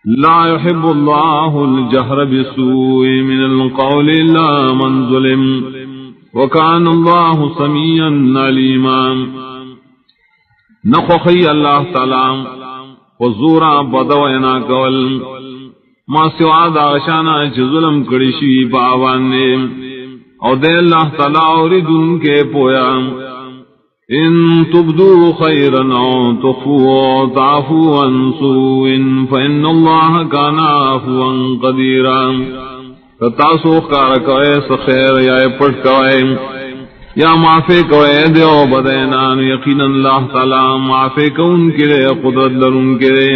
لا يحب الله الجهر بالسوء من القول إلا من ظلم وكان الله سميعا عليما. نخخي الله تعالى وزورا بدوینا کول ما سوا دا غشانا چ ظلم کڑشی باوان نے او دے اللہ تعالی اوریدن کے پویا ان تبدو خیرا او تخفوا تعفوا عن سوء فإن الله كان عفوا قديرا. تاسو کار کوئے سخیر یا پٹ کوئے یا معافی کوئے دیو بدینان یقینا اللہ تعالی معافی کون کرے قدرت لرن کرے.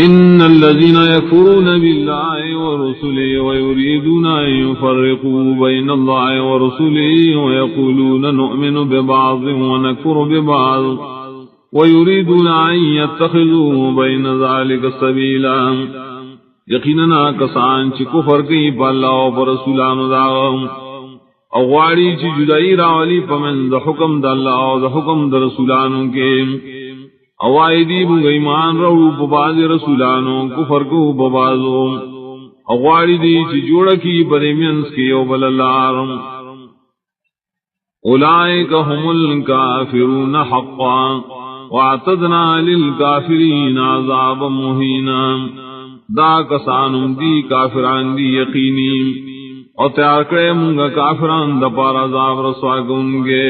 ان الذين يكفرون بالله ورسله ويريدون ان يفرقوا بين الله ورسله ويقولون نؤمن ببعض ونكفر ببعض ويريدون ان يتخذوا بين ذلك سبيلا. یقینا کسان چ کفر کی بالله و رسولانو دا او غواړي چې جدائی راولي پمن د حکم د الله او د حکم د رسولانو کې او ایدی بو ایمان رو په باز رسولانو کفر کو په بازو او غواړي دي چې جوړ کی پرمینس کې او بل الله. اولئک هم الکافرون حقا واعتدنا للکافرین عذابا مهینا. دا کسانم دی کافران دی یقینی اور تیار کرے منگا کافران دا پار عذاب رسوا گونگے.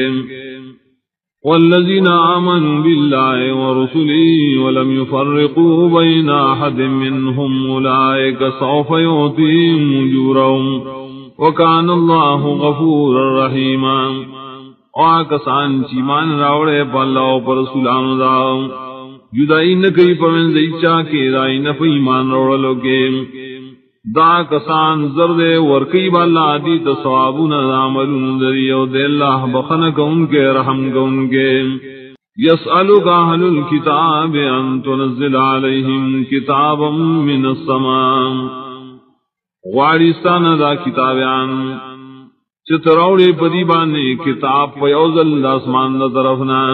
والذین آمنوا باللہ ورسلہ ولم يفرقوا بین احد منہم اولئک سوف یؤتیہم اجورہم وکان اللہ غفورا رحیما. آکسان چیمان راوڑے پا اللہ و پر رسولان دا جدائی نکئی پمن زیچا کے رائی نفی ایمان روڑلو کے دا کسان زرد ورکی بالا دی تصوابون عملون دریو دے اللہ بخنک ان کے رحم کا ان کے. یسألک اہل الکتاب ان تنزل علیہم کتابا من السماء. غارستان دا کتابیان چتروڑے پدیبانے کتاب پیوزل داسمان دا طرفنا.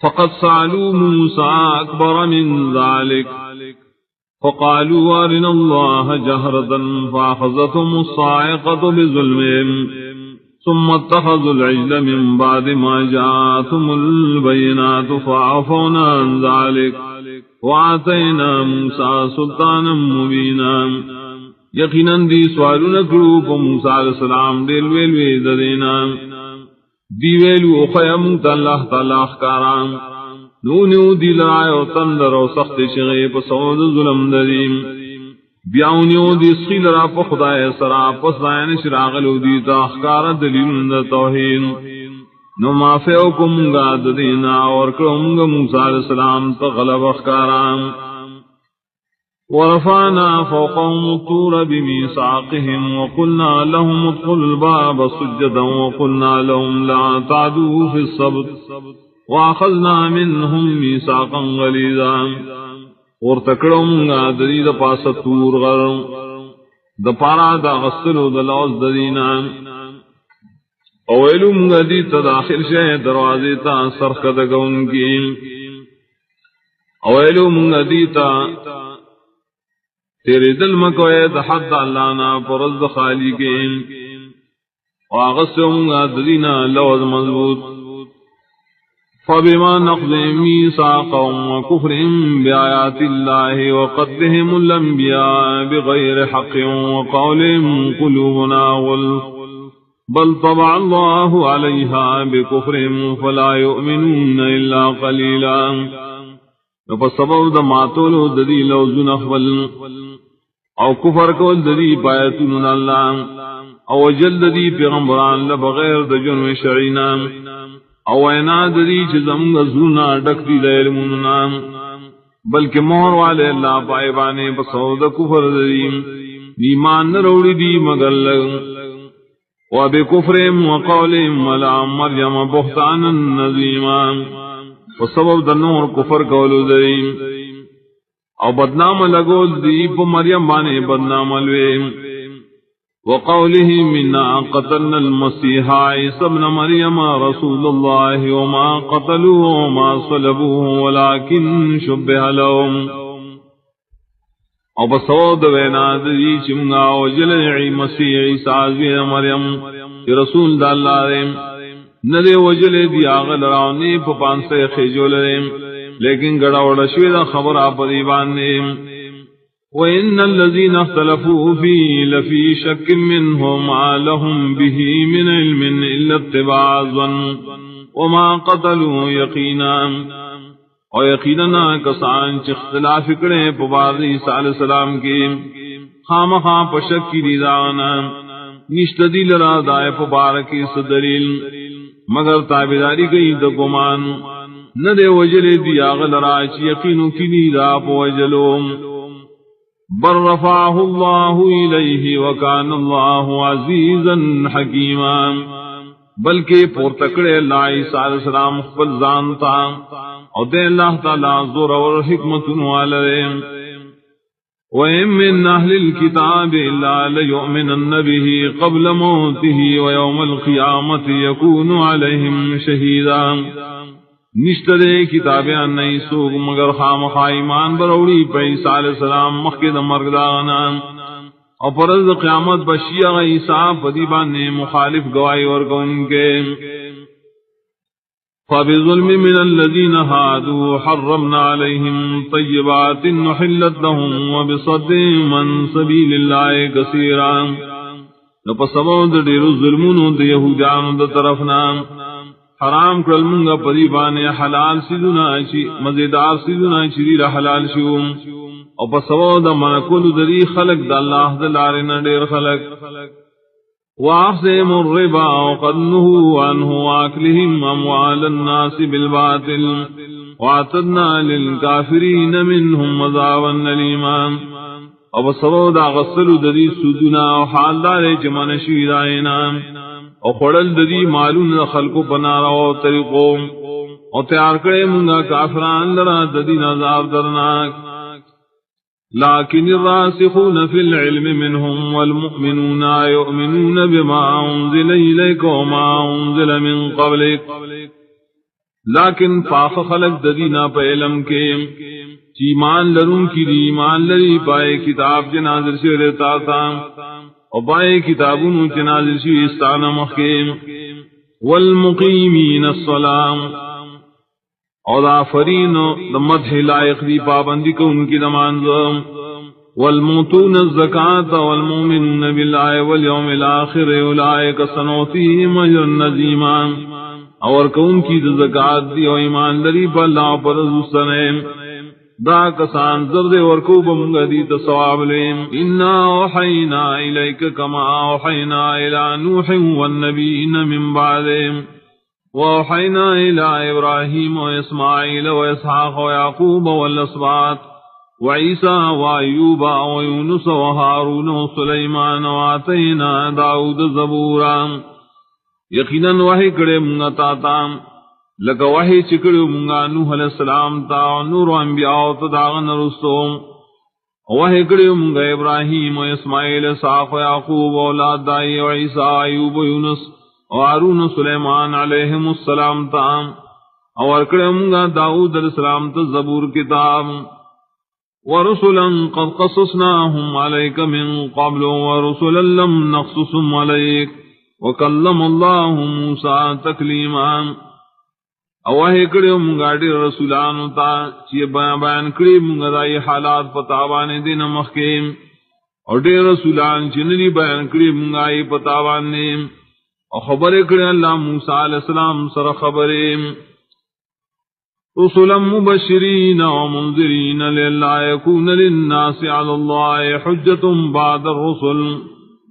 فقد سألوا موسى أكبر من ذلك فقالوا أرنا الله جهرة فأخذتهم الصاعقة بظلمهم ثم اتخذوا العجل من بعد ما جاءتهم البينات فعفونا عن ذلك وآتينا موسى سلطانا مبينا. یقیناً دی سوالو نکڑو پا موسیٰ علیہ السلام دیل ویلوی ددینا دی ویلو خیم تا اللہ تعالی اخکاران نونیو دی لرائیو تندر و سخت شغی پا سعود ظلم دریم بیاونیو دی سخیل را پا خدای سرا پس دائن شراغلو دی تا اخکار دلیلن دا توحید نو مافیو کو منگا ددینا اور کرو منگا موسیٰ علیہ السلام تا غلب اخکاران. ورفعنا فوقهم الطور بميثاقهم وقلنا لهم ادخلوا الباب سجدا وقلنا لهم لا تعدوا في السبت واخذنا منهم ميثاقا غليظا. ورتکڑوں گا دری دا پاس تور غر دا پارا دا غسلو دا لوز درینا اویلو منگا دی تداخل شے دروازی تا سرخد گون کی اویلو منگا دی تا تیرے دل مکوئے دا حد اللہ نا پرز خالی کے واغسوں گا درینا لوز مضبوط. فبما نقضهم ميثاقهم وكفرهم بآيات الله وقتلهم الأنبياء بغير حق وقولهم قلوبنا غلف بل طبع الله عليها بكفرهم فلا يؤمنون إلا قليلا. فسبب دا ماتولو ددی لوزن اخبل او کفر کو ددی پایتون اللہ او جلد دی پیغمبران لبغیر دا جنو شعینا او اینا ددی چزم غزونا ڈک دی لیلموننا بلکہ مہر والے اللہ پائبانے پسو دا کفر ددی ایمان نروڑی دی مگر لگ و بے کفرم و قولم علی مریم بہتانا نظیما وسبب دا نور کفر کولو ددی او بدنام لگول دی پا مریم بانے بدنام الوے وقوله منا قتلنا المسيح عيسى ابن مريم رسول الله وما قتلوه وما صلبوه ولكن شبه لهم او بسود وینا دی چمگا وجل مسیح عیسیٰ ابن مریم رسول اللہ ریم ندے وجل دی آغل راونی پپان سے خیجول ریم لیکن گڑا وڑشوی دا خبر آپ دیبان ریم وَإِنَّ الَّذِينَ اخْتَلَفُوا فِيهِ لَفِي شَكٍّ مِّنْهُ مَا لَهُم بِهِ مِنْ عِلْمٍ إِلَّا اتِّبَاعَ الظَّنِّ وَمَا قَتَلُوهُ يَقِينًا اور یقیناً کسان چ اختلاف کرے پبار عیسیٰ علیہ السلام کی خامخواہ پشک کی دیدانا نشت دل را دائے پبار کی صدلیل مگر تابداری گئی دا گمان نہ دے وجل دی آغل راچ یقینو کی دیدا پوجلوم بل رفعه الله إليه وكان الله عزيزا حكيما بلکہ پورتکڑے اللہ عیسیٰ علیہ السلام خپل زانتا اور دے اللہ تعالیٰ زور اور حکمت والے وَإِن مِّنْ أَهْلِ الْكِتَابِ إِلَّا لَيُؤْمِنَنَّ بِهِ قَبْلَ مَوْتِهِ وَيَوْمَ الْقِيَامَةِ يَكُونُ عَلَيْهِمْ شَهِيدًا نشترے کتابیاں نہیں سوگ مگر خامخواہ ایمان بروڑی پہ عیسیٰ علیہ السلام مخید مرگدانا اور پرز قیامت بشیع عیسیٰ فدیبان نے مخالف گواہی ورکن کے فَبِظُلْمٍ مِّنَ الَّذِينَ هَادُوا حَرَّمْنَا عَلَيْهِمْ طَيِّبَاتٍ أُحِلَّتْ لَهُمْ وَبِصَدِّهِمْ عَن سَبِيلِ اللَّهِ كَثِيرًا نو پسبب دیر ظلمونو د یہودیانو د طرفنا حرام کرل منگا پدیبانے حلال سیدنا چی مزیدار سیدنا چی دیر حلال شیوم او پسبو دا منکل دری خلق دا اللہ دلارنا دیر خلق وَأَخْذِهِمُ الرِّبَا وَقَدْ نُهُوا عَنْهُ وَأَكْلِهِمْ أَمْوَالَ النَّاسِ بِالْبَاطِلِ وَأَعْتَدْنَا لِلْكَافِرِينَ مِنْهُمْ عَذَابًا أَلِيمًا او پسبو دا غسل دری سودنا و حال دارے چمن شیدائنا او خڑل ددی معلوم خلقو بنارا او طریقو او تیار کرے منگا کافران لرا ددی نظار درناک لیکن الراسخون فی العلم منهم والمؤمنون یؤمنون بما انزل الیک وما انزل من قبلک لیکن پاک خلق ددی نا پہ علم کے ایمان لرون کی دی ایمان لری پائے کتاب جنازر سے رہتا تھا اور بائے کتابوں چنازل شی استانا مخیم والمقیمین الصلاة اور آفرین مدح لائق دی پابندی کو ان کی نماز والموتون الزکاة والمؤمنون باللہ والیوم الآخر اولئک سنؤتیہم اجرا عظیما اور کون کی زکاة دی اور ایمان لری پر اللہ پر رسولیں دا کسان زرد ورکوب منگدی تصواب لیم انا اوحینا الیک کما اوحینا الى نوح والنبیین من بعدهم واوحینا الى ابراہیم واسماعیل واسحاق ویعقوب والاسباط وعیسیٰ وایوب ویونس وہارون وسلیمان وآتینا داود زبورا یقیناً وحی کرے منگتا لگا وحی چکڑیو منگا نوح علیہ السلام تا نور و انبیاء تداغن رسوم وحی کڑیو منگا ابراہیم و اسماعیل اسحاق و یعقوب اولاد دائی و عیسیٰ ایوب و یونس و ہارون سلیمان علیہم السلام تا اور کڑیو منگا داؤد علیہ السلام تا زبور کتاب ورسلا قد قصصناهم علیک من قبل ورسلا لم نقصصهم علیک وکلم اللہ موسیٰ تکلیما اواہی کڑی منگا ڈیر رسولانو تا چی بیان کڑی منگا دائی حالات پتاوانے دین مخیم اور ڈیر رسولان چننی بیان کڑی منگائی پتاوانے اور خبر کڑی اللہ موسیٰ علیہ السلام سر خبریم رسولا مبشرین ومنذرین لئلا یکون للناس علی اللہ حجت بعد الرسل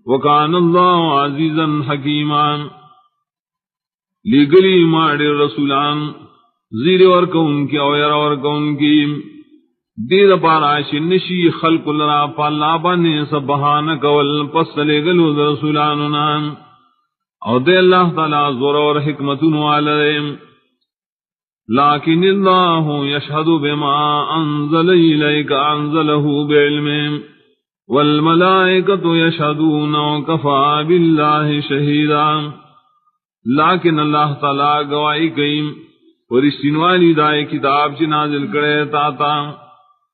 وکان اللہ عزیزا حکیما لیگلی ماڑی رسولان زیر ورکون کی او یر ورکون کی دیر پاراش نشی خلق لرا پالا بانے سبحان کول پس لگلو رسولاننا او دے اللہ تعالی زور اور حکمتن والدیم لیکن اللہ یشہد بما انزل الیک انزلہ بعلم والملائکۃ یشہدون وکفی باللہ شہیدا، لیکن اللہ تعالی گواہی کئی اور رشتینوالی دائے کتاب چی نازل کرے تاتا،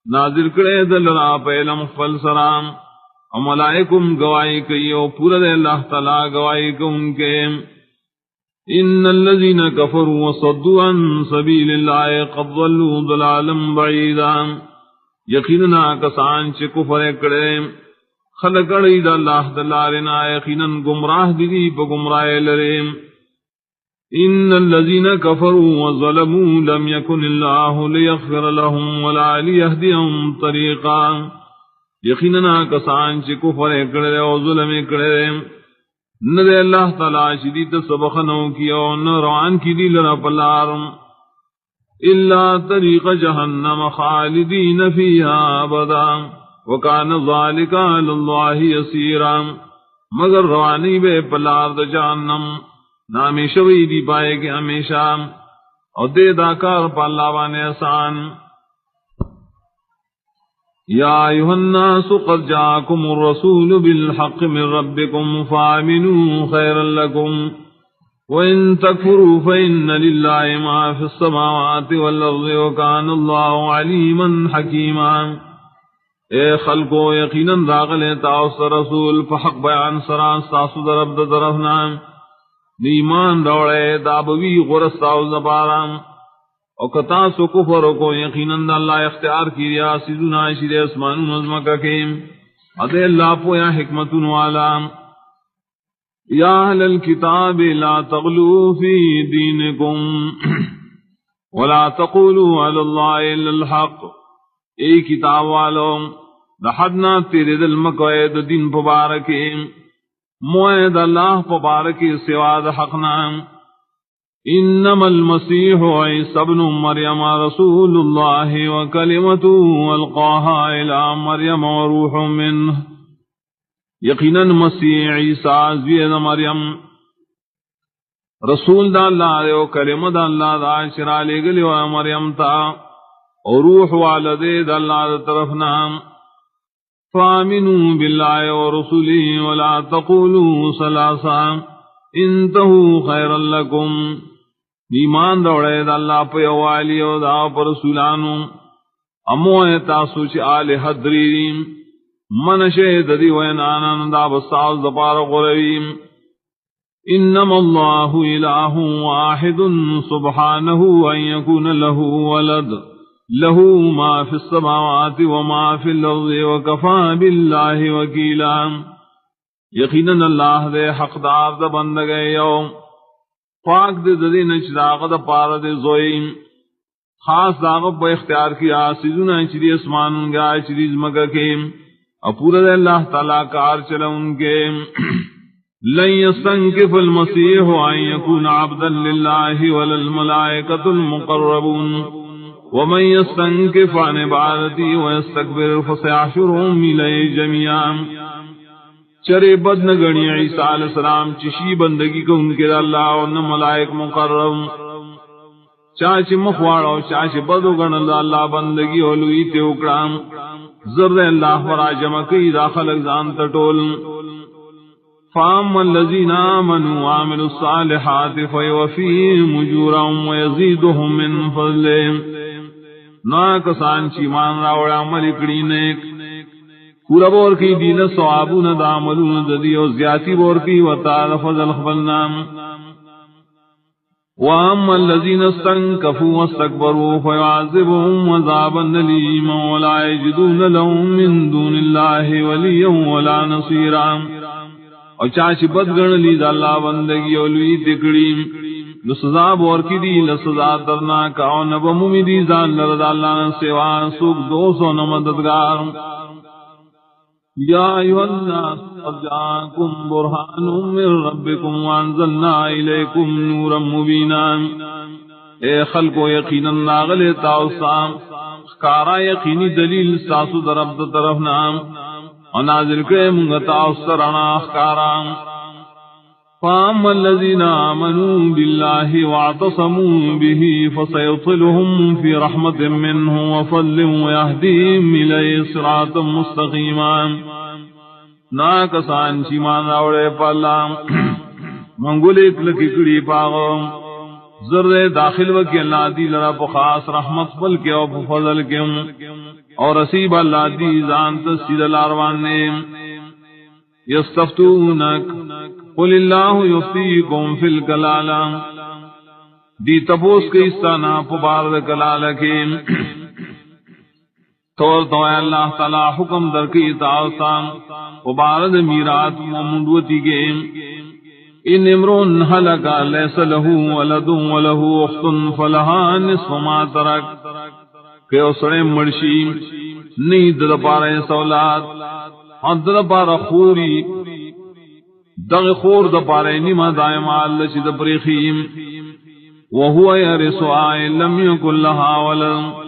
نازل کرے دلرا پیلم خفل سرام، اور ملائکم گواہی کئی اور پورا دے اللہ تعالی گواہی کو ان کے ان الذین کفروا وصدوا عن سبیل اللہ قد ضلوا ضلالا بعیدا، یقیننا کسان چے کفر کرے خلق اڑید اللہ دلارنا یقیناً گمراہ دی پا گمراہ لرے ان الذين كفروا وظلموا لم يكن الله ليغفر لهم ولا ليهديهم طريقا، یقیناً کسان چے کفر کرے اور ظلم کرے نہ دے اللہ تعالی شدید سبخنوں کی اور نہ روان کی دی لرا پلارم الا طریق جہنم خالدین فیہا ابدا وکان ذالک علی اللہ یسیرا، مگر روانی بے پلار دا جہنم نامی شوی دی پائے کہ ہمیشہ اور دے داکار پا اللہ بانے آسان۔ یا ایھا الناس قد جاءکم الرسول بالحق من ربکم فآمنوا خیرا لکم وإن تکفروا فإن للہ ما فی السماوات والارض وکان اللہ علیما حکیما۔ اے خلقو یقیناً داغلے تاؤس رسول فحق بیان سران ساسو درب دا طرفنا ایمان روڑے دابوی غرستاو زبارام اور کتاسو کفرو کو یقیناً اللہ اختیار کی ریا سیدنا شیر اسمان نظمکہ کیم ادھے اللہ پویا حکمتن والا۔ یا اہل الکتاب لا تغلو فی دینکم ولا تقولوا علی اللہ الا الحق، اے کتاب والو دحدنا تیرے دل مکوید دین پبارکیم موعد اللہ پبارکی سواد حقنا۔ انما المسیح عیسی ابن مریم رسول اللہ وکلمته القاها الى مریم وروح منہ، یقیناً مسیح عیسیٰ زوید مریم رسول دا اللہ دے و کلمہ دا اللہ دا شرع لے گلی و مریم تا اور روح والدے دا اللہ دا طرفنا۔ فآمنوا باللہ ورسوله ولا تقولوا ثلاثا انتہوا خیرا لکم، ایمان دوڑے دا اللہ پہ والی و دا پر رسولانو اموئے تاسو چی آل حدریم من شہد دی وینانا دا بساز دپار غریم۔ انما اللہ الہ واحد سبحانہ ان یکون له ولد له ما فی السماوات وما فی الارض وکفا باللہ وکیلا، یقیناً اللہ دے حقدار دا بندگے یوم پاک دے دے نچراغ دا پار دے زوئیم خاص داغب با اختیار کیا سیدنا چری اسمانوں گا چریز مگا کے اپورا دے اللہ تعالیٰ کار چلا ان کے لن يستنكف المسيح ان يكون عبدا لله ولا الملائكة المقربون ومن يستنكف عن عبادتي ويستكبر فسيحشرهم إليه جميعا۔ چرے بد نہ گنی عیسیٰ علیہ السلام چشی بندگی کو ان کے اللہ اور نہ ملائک مقرب، چاچ مخواڑا چاچ بدو گن اللہ بندگی اولوی تے اکرام ذر اللہ ورا جمع کی داخل اگزان تٹول۔ فاما الذين آمنوا وعملوا الصالحات فيوفيهم أجورهم ويزيدهم من فضله، نا کسان چی مان راوڑ عمل کڑی نیک پورا بور کی دین ثوابون دا عملون ددی و زیاتی بور کی و تعالی فضل خبلنا۔ واما الذين استنكفوا واستكبروا فيعذبهم عذابا أليما ولا يجدون لهم من دون الله وليا ولا نصيرا۔ اور چاچ بد گن لی دا اللہ بندگی اولوی تکڑیم نو سزا بور کی دی لسزا درنا کاؤ نبمومی دی زان لرد اللہ سوا سوک دوسو نمددگار۔ یا ایوہ الناس قد جاءکم برہان من ربکم وانزلنا الیکم نورا مبینا۔ اے خلقو یقینا ناغل تاؤسام کارا یقینی دلیل ساسو درب طرف نام اور نازل کے منگتا اسرانا اخکارا۔ فاما الذين آمنوا بالله واعتصموا به فسيدخلهم في رحمة منه وفضل ويهديهم إليه صراطا مستقيما۔ نا کسان چی مان راوڑے پا اللہ منگولے کلکی کڑی پاغو زر داخل وکی اللہ دی لرا پا خاص رحمت پل کے او پا فضل کے اور رسیب اللہ دی زانت سید الاروان نے یستفتونک قل اللہ یفتیکم فی الکلالہ دی تپوس کے استانا پا بارد کلالہ کے طور تو اے اللہ تعالی حکم در کی تعاوتا پا بارد میرات ومندوتی کے ان امرون حلقا لیس لہو ولد ولہو اخت فلہا نصف ما ترک کہ اسرے مرشی نید دپارے سولاد اور دپارہ خوری دغ خور دپارے نما دائم آلچ دپریخیم وہو یرس آئے لم یکن لہا ولد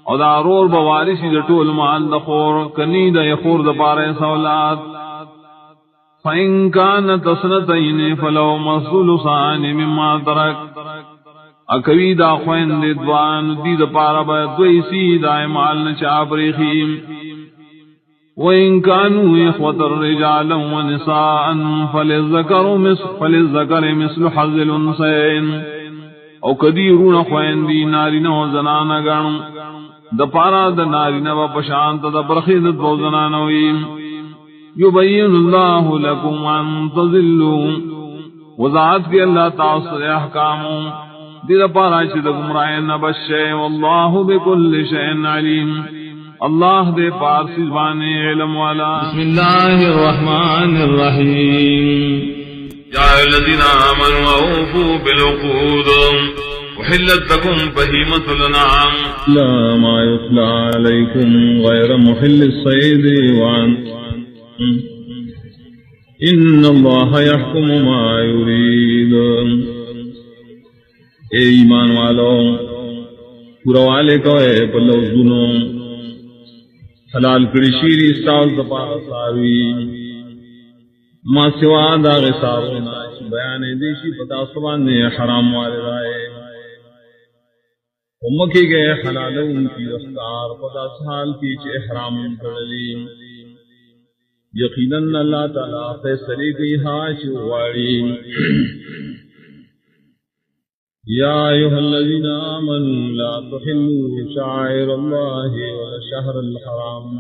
اور دارور بوارسی دٹول مال دخور کنید یخور دپارے سولاد فَإِن كَانَتْ اثْنَتَيْنِ فَلَهُمَا الثُّلُثَانِ مِمَّا تَرَكَ اکوی دا خوین دیدوان دید پارا با دویسی دائمال نچابریخیم وَإِن كَانُوا إِخْوَةً رِجَالًا وَنِسَاءً فَلِلذَّكَرِ مِثْلُ حَظِّ الْأُنثَيَيْنِ او کدیرون خوین دی نارینا و زنانا گانو دا پارا دا نارینا و پشانت دا برخید دو زنانویم یبین اللہ لکم ان تضلوا وضاعت کے اللہ تعالی احکاموں دید پارا چید گمرائن نبشے واللہ بکل شئن علیم اللہ دے پارسی زبان علم والا بسم اللہ الرحمن الرحیم یا الذین آمنوا اوفوا بالعقود وحلت لكم بهيمة الأنعام لا ما يتلى عليكم غير محل الصيد وأنتم ان اللہ یحکم ما یرید اے ایمان والو پورا والے کو اے پلو دنوں حلال کری شیری استاز دپا ساوی ما سوا داغ سارونا بیان دیشی پتا سبان نے حرام والے رائے امکی گئے حلالوں کی رفتار پتا سال کی چے احرام کردلیم یقیناً اللہ تعالیٰ فیصلے کی ہاش واری یا ایھا الذین آمنوا لا تحلوا شعائر اللہ ولا الشہر الحرام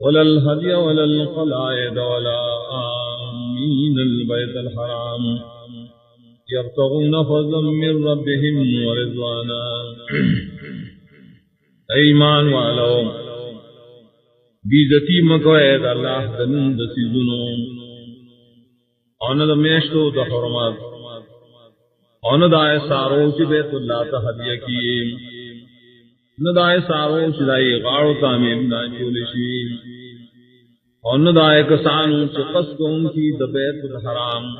ولا الہدی ولا القلائد ولا آمین البیت الحرام یبتغون فضلا من ربهم ورضوانا ایمان والو بیزتی مکوید اللہ دنون دسی ظنون اوند میشتو دا حرمات اوند آئے سارو چی بیت اللہ تحدیہ کیم اوند آئے سارو چی دائی غارو تامیم دا چولشیم اوند آئے کسانو چی قصد ان کی دا بیت الحرام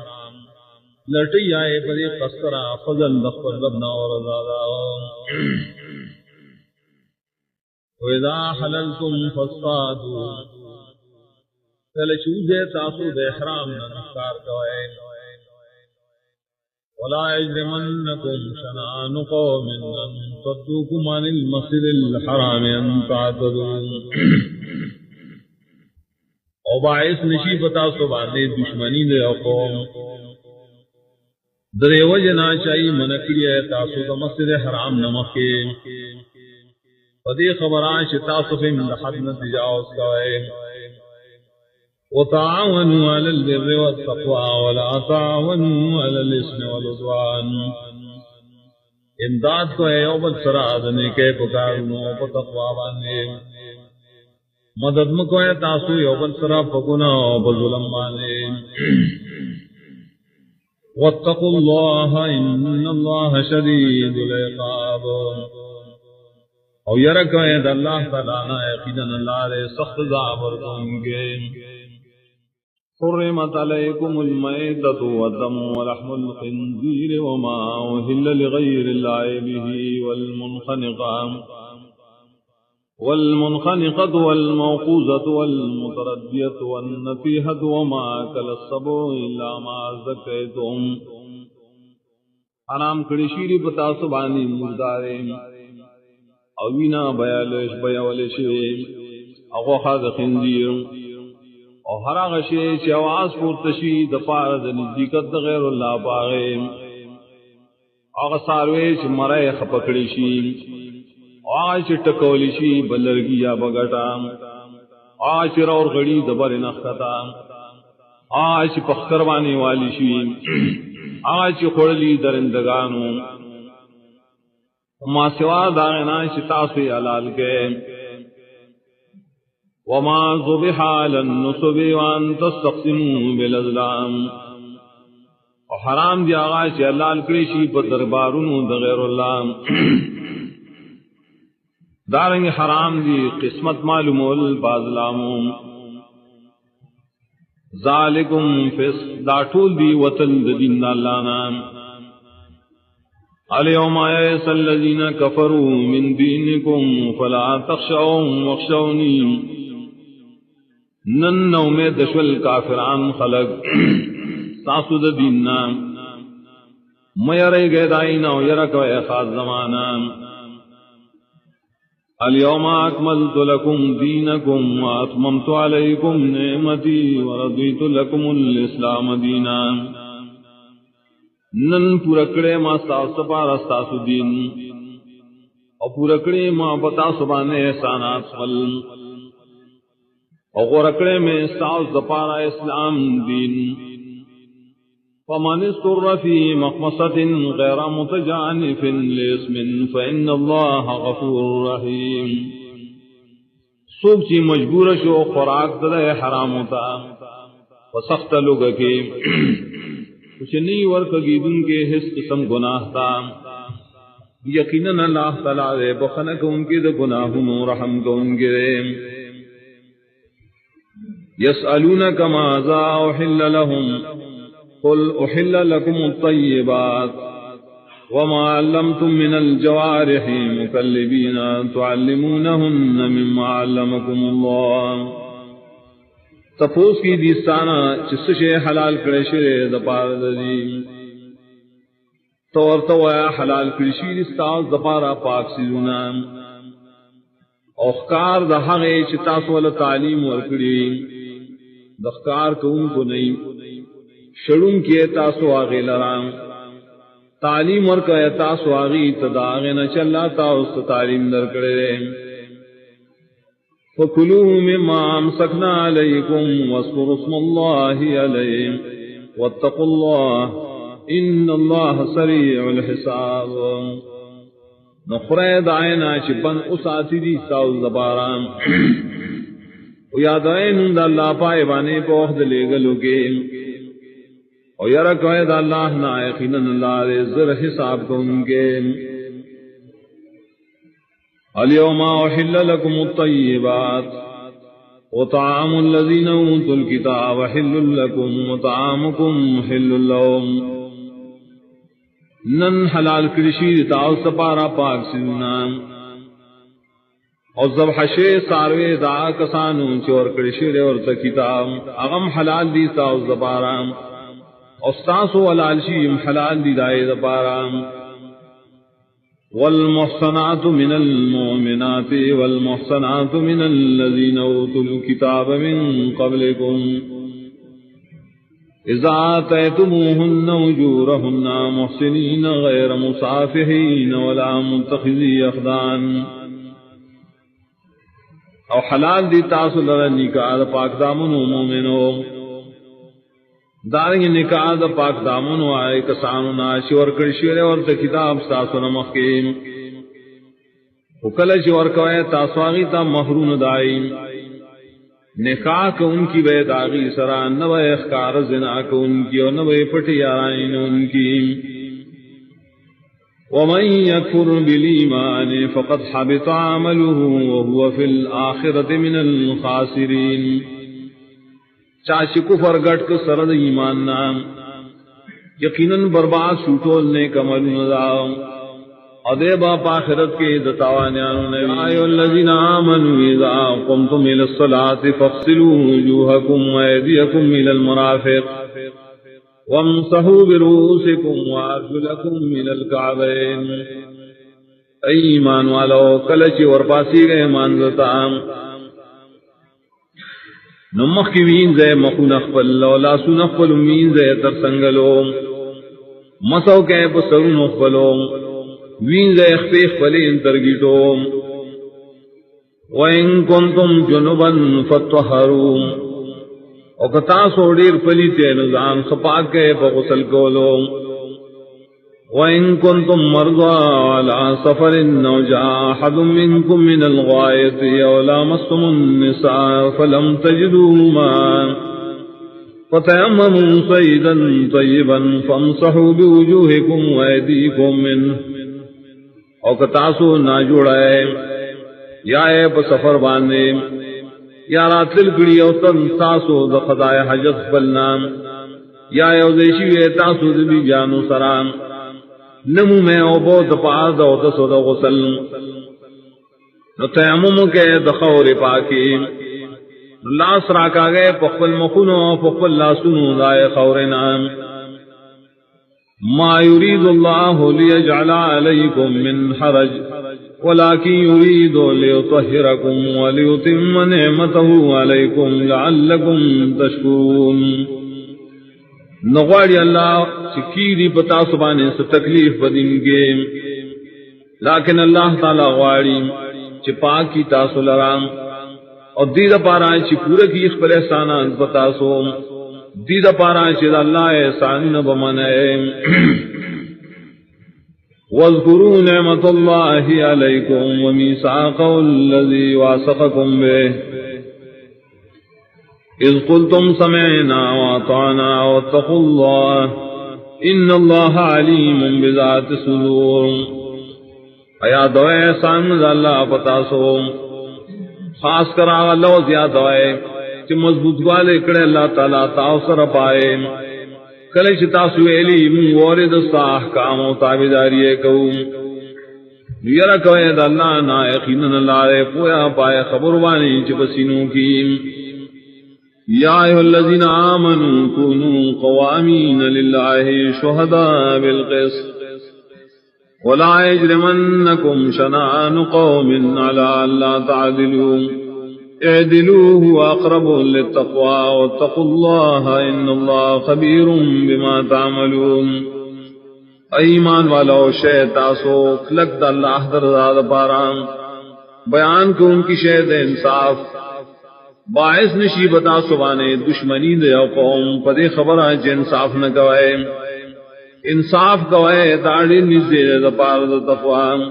لٹی آئے بڑی قصرہ فضل دخل ربنا ورزادا وَإِذَا حَلَلْتُمْ فَاصْطَادُوا فَلَچُوزے تاسو دے احرام ننکار کوئے وَلَا يَجْرِمَنَّكُمْ شَنَآنُ قَوْمٍ أَن صَدُّوكُمْ عَنِ الْمَسْجِدِ الْحَرَامِ أَن تَعْتَدُوا او باعث نشی پتا سو باندے دشمنی دے قوم درے وجنا چاہی منکری ہے تاسو دا مسجد حرام نمکے فدی خبران شتاسفی من حد نتجاوز کوئے وتعاونوا على البر والتقوى ولا تعاونوا على الإثم والعدوان امداد کو ہے اوبل سرادنے کے پکارنو پا تقوی بانے مدد مکو ہے تاسو اوبل سرا پکنا پا ظلم بانے واتقوا الله ان الله شدید العقاب او یرکو ہے اللہ تعالیٰ یقیناً اللہ علیہ سخت زابر دونگے حرمت علیکم المیتۃ والدم ولحم الخنزیر وما أهل لغیر اللہ به والمنخنقة والموقوذة والمتردية والنطيحة وما أكل السبع إلا ما زكيتم حرام کړي شيری پتا سبانی مردارے او وینا بیالش بیاولش او خاز خنزیر اور ہر غشے چ آواز پورتشی د پار د نزدېکت د غیر الله باغې هغه ساروی چې مړی خپکړی شي هغه چې ټکولی شي بلرګي یا بغټا هغه چې اور غړي د بر نختا هغه چې پخکر باندې والی شي هغه چې خړلی درندگانو ما سوا داغنا چې تاسو یې حلال کړئ وما ذبح على النصب وان تستقسموا بالازلام اور حرام دی آغا چې حلال کړی شي په دربارونو د غیر الله دارنګ حرام دی قسمت معلومول بازلامو ذالکم فس دا ټول دی وطن د دین الله نام الیوم ایس الذین کفروا من دینکم فلا تخشوهم واخشونی نن نومید دشول کافران خلق تاسو د دین نام میرے گئے دائنا و یرکو اے خاص زمانا اليوم اکملت لکم دینکم و اتممت علیکم نعمتی و رضیت لکم الاسلام دینا نن پورکڑے ما ستاسو پار استاسو دین اور پورکڑے ما بتا سبانے احسانات فل اور غرکڑے میں ستاس دپارا اسلام دین فمن اضطر في مخمصة غير متجانف لاسم فإن الله غفور رحيم سوک چی مجبور شو خوراک دلے حرام ہوتا وسخت لوگ کے کچھ نہیں ورکگی دن کے حس قسم گناہ تا یقیناً اللہ تعالیٰ دے بخنک ان کے دے گناہوں رحم کو ان کے دے يسألونك ماذا أحل لهم قل أحل لكم الطيبات وما علمتم من الجوارح مكلبين تعلمونهن مما علمكم الله تفوس کی دیستانا چس شے حلال کرے شرے دپار دی طور تو حلال کرے شی دستاز دپارا پاک سیزونا اوخکار دا حغی چتاس والا تعلیم ورکڑی دخکار کو ان کو نہیں شڑوں کیے تاسو آغی لرام تعلیم ورکا تاسو آغی تداغی چلا تاوست تعلیم در کرے فکلوه مما امسکنا علیکم واذکروا اسم اللہ علیہ واتقوا اللہ ان اللہ سریع الحساب نخرے دائنا چپن اساتی دی ساو زبارام و یادائن دا اللہ پائے بانے پوخد لے گلو کے اور یرکوئے دا اللہ نائقینن اللہ دے ذر حساب کو ان کے اليوم احل لكم الطيبات وطعام الذين اوتوا الكتاب حل لكم وطعامكم حل لهم نن حلال کرشی تاو سپارا پاک سینا اور ذبح شے ساروے دا کسانو چور کرشی اور کتاب اغم حلال دی تاو زبارا اور ساسو والعلشیم حلال دی دائے زبارا والمحصنات من المؤمنات والمحصنات من الذين اوتوا الكتاب من قبلكم اذا آتيتموهن اجورهن محسنين غير مصافحين ولا متخذي اخدان او حلال دی تاسو لرا نکاح پاک دامن مومنو دارنگ نکاح دا پاک دامن آئے کسانو ناشی ورکڑ شیرے اور تا کتاب ساسو نمخیم وکلش ورکوئے تاسواغی تا محرون دائی نکاح کا ان کی بیت آغی سران نوے اخکار زنا کا ان کی اور نوے پٹی آرائن ان کی ومن يكفر بالإيمان فقد حبط عمله وهو في الآخرة من الخاسرين چاچی کفر گٹ کو سرد ایمان نام یقیناً برباد شوٹول نے کمل نظام ادے باپ آخرت کے دتاوانیانو نے آئیو الذین آمنوا اذا قمتم الى الصلاة فاغسلوا وجوهکم وایدیکم الى المرافق وامسحوا برؤوسکم وارجلکم الى الکعبین ای ایمان والو کلچی ورپاسی گئے مانزتا نمخ کی وین زے مخون اخفل ولا سن اخفل مین زے ترسنگلو مسو کے پسرون اخفلو وین زے اخفی اخفلین ترگیٹو وَإِن كُنتُمْ جُنُبًا فَاطَّهَّرُوا وَقَتَا سوڑیر پلیتے نزان خپاک کے بغسل کولو وَإِن كُنتُمْ مَرْضَىٰ عَلَىٰ سَفَرٍ أَوْ جَاءَ أَحَدٌ مِّنكُم مِّنَ الْغَائِطِ أَوْ لَامَسْتُمُ النِّسَاءَ فَلَمْ تَجِدُوا مَاءً فَتَيَمَّمُوا صَعِيدًا طَيِّبًا فَامْسَحُوا بِوُجُوهِكُمْ وَأَيْدِيكُم مِّنْهُ وَقَتَا سو نہ جوڑائے یا اے پا سفر باندے یا راتل کڑی او تن تاسو دا قضائے حجت بلنام یا اے او دیشیوے تاسو دبی جانو سرام نمو میں او بود پار دا او تسو دا غسل نو تیمم کے دخور پاکی لاس راکا گئے پخبل مخونو پخبل لاسونو دائے خورنام ما يريد الله ليجعل عليكم من حرج ولكن يريد ليطهركم وليتم نعمته عليكم لعلكم تشكرون نغواری اللہ چکیری پتا سبانے سے تکلیف بدن گے لیکن اللہ تعالی غواری چپا کی تاسو لرام اور دید پارا چی پورا کی اخبر احسانات پتا سو دید پارا چی اللہ احسان بمنائے واذکروا نعمت اللہ علیکم ومیثاقہ الذی واثقکم بہ اذ قلتم سمعنا واطعنا واتقوا اللہ ان اللہ علیم بذات الصدور ایا دوئے احسان اللہ پتا سو خاص کر آغا لوز یاد ہوئے کہ مضبوط والے کڑے اللہ تعالیٰ تاؤسر پائے کلش تاسو ایلی مورد صاح کام و تابداری کون یرا کوئے دا اللہ نا یقیناً اللہ رے پویا پائے خبروانی چپسینوں کی یا ایہا الذین آمنوا کونوا قوامین للہ شہداء بالقسط ولا يجرمنكم شنآن قوم على ألا تعدلوا اعدلوا هو أقرب للتقوى واتقوا الله إن الله خبير بما تعملون ایمان والو شیطاسو کلک دا اللہ درزاد پارام بیان کو ان کی شہد انصاف باعث نشیبتا سبانے دشمنی دے قوم پدے خبر آج انصاف نہ کوئے انصاف کوئے داڑی نزدے دا پار دا تقوام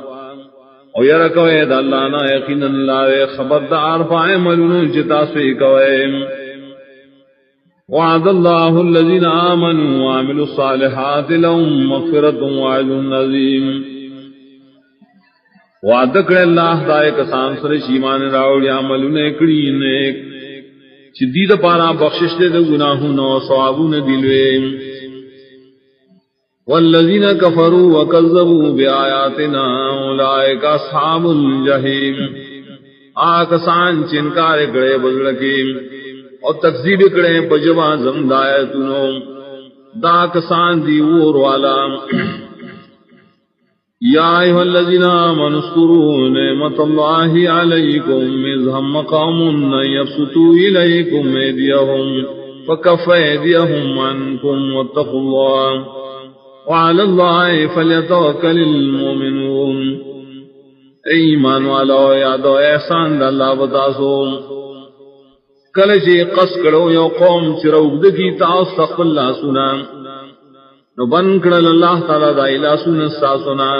او یر کوئے دا اللہ نا یقیناً اللہ خبردار پائے ملونو جتا سوی کوئے وعد اللہ الذین آمنوا وعملوا الصالحات لهم مغفرت وعجر عظیم وعد کرے اللہ دائے کسان سرش ایمان راوڑی عملون اکڑی نیک چدید پارا بخشش دے دا گناہون و ثوابون دلوے والذین کفروا وکذبوا بآیاتنا اولئک اصحاب الجحیم آکسان چنکار کرے بزرگی اور تکذیب کرے بجوا زمدایتنو دا کسان دی اور والا یا ایھا الذین آمنوا اذکروا نعمت اللہ علیکم اذ ہم قوم ان یبسطوا الیکم ایدیہم فکف ایدیہم عنکم واتقوا اللہ وعلى الله فليتوكل المؤمنون ایمان والو یادو احسان دا اللہ بتاسو کلچے قص کرو یو قوم چروگ دکی تاؤس تقبل اللہ سنا نو بن کرل اللہ تعالی دا الہ سنا سا سنا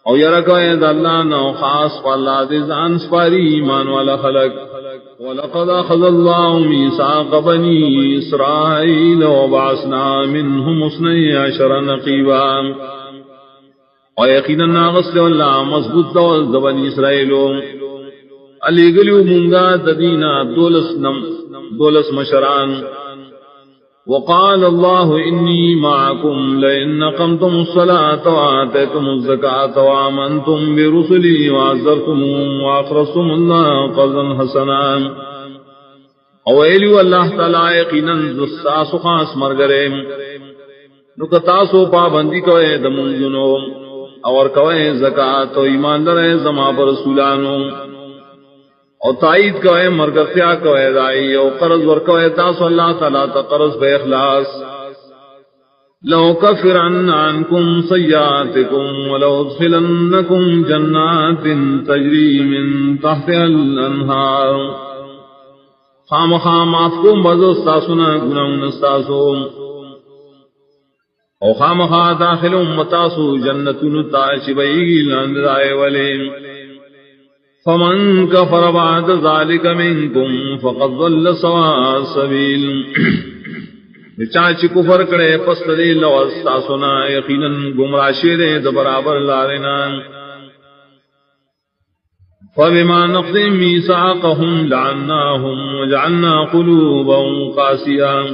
او یرکو اید اللہ نو خاص پالا دیزان سپاری ایمان والا خلق وَلَقَدْ أَخَذَ اللَّهُ مِيثَاقَ بَنِي إِسْرَائِيلَ وَبَعَثْنَا مِنْهُمُ اثْنَيْ عَشَرَ نَقِيبًا وَيَقِينًا نَغَسْلِ اللَّهُ مضبوط دوز بنی اسرائیلو علی گلیو منگا ددینا دولس مشران وقال الله إني معكم لئن أقمتم الصلاة وآتيتم الزكاة وآمنتم برسلي وعزرتموهم وأقرضتم الله قرضا حسنا اویلیو اللہ تعالی یقیناً دساسو خاص مرگرے نکتاسو پابندی کوئے دمونگنو اور کوئے زکاة و ایمان درے زما پر رسولانو اور تائید کوئے مرگتیا کوئے دائی اور قرض ورکوئے تاسو اللہ تعالیٰ تا قرض بے اخلاص لو کفرن عنکم سیئاتکم ولو ادخلنکم جنات تجری من تحت الانہار خام خام آپ کو مزو استاسونا گناہون استاسو او خام خام داخل امتاسو جنتون تاشبئی لاندرائے ولیم فمن کفر بعد ذالک منکم فقد ضل سواء السبیل چاچی کفر کرے پس دلیل واستاسونا یقیناً گمراہ شیرے دبرابر لارنا فبما نقضهم ميثاقهم لعناهم وجعلنا قلوبهم قاسية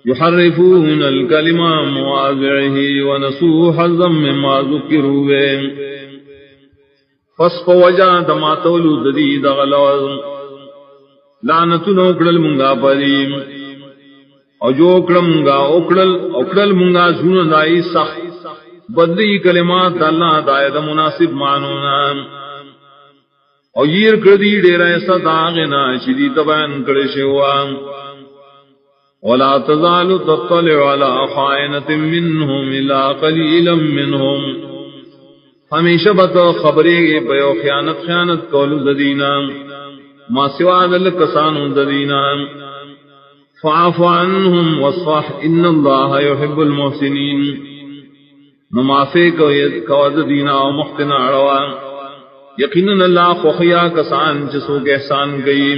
يحرفون الكلم عن مواضعه ونسوا حظا مما ذكروا به فسق وجا دما تولد دید غلوز لعنتن اکڑل منگا پریم او جو اکڑل منگا اکڑل منگا زون دائی سخت بدلی کلمات اللہ دائد مناسب معنونا او یر کردی ڈیر ایسا داغنا چیدی تبین کرشوا ولا تزال تطلع على خائنة منهم الا قليلا منهم ہمیشہ بتا خبریں بیو خیانت کولو ددینا ما سوا دل کسانو ددینا فاعف عنهم واصفح ان اللہ يحب المحسنین نمافے کو ددینا و محتنا عروا یقیناً اللہ خوخیا کسان جسو کے احسان گئی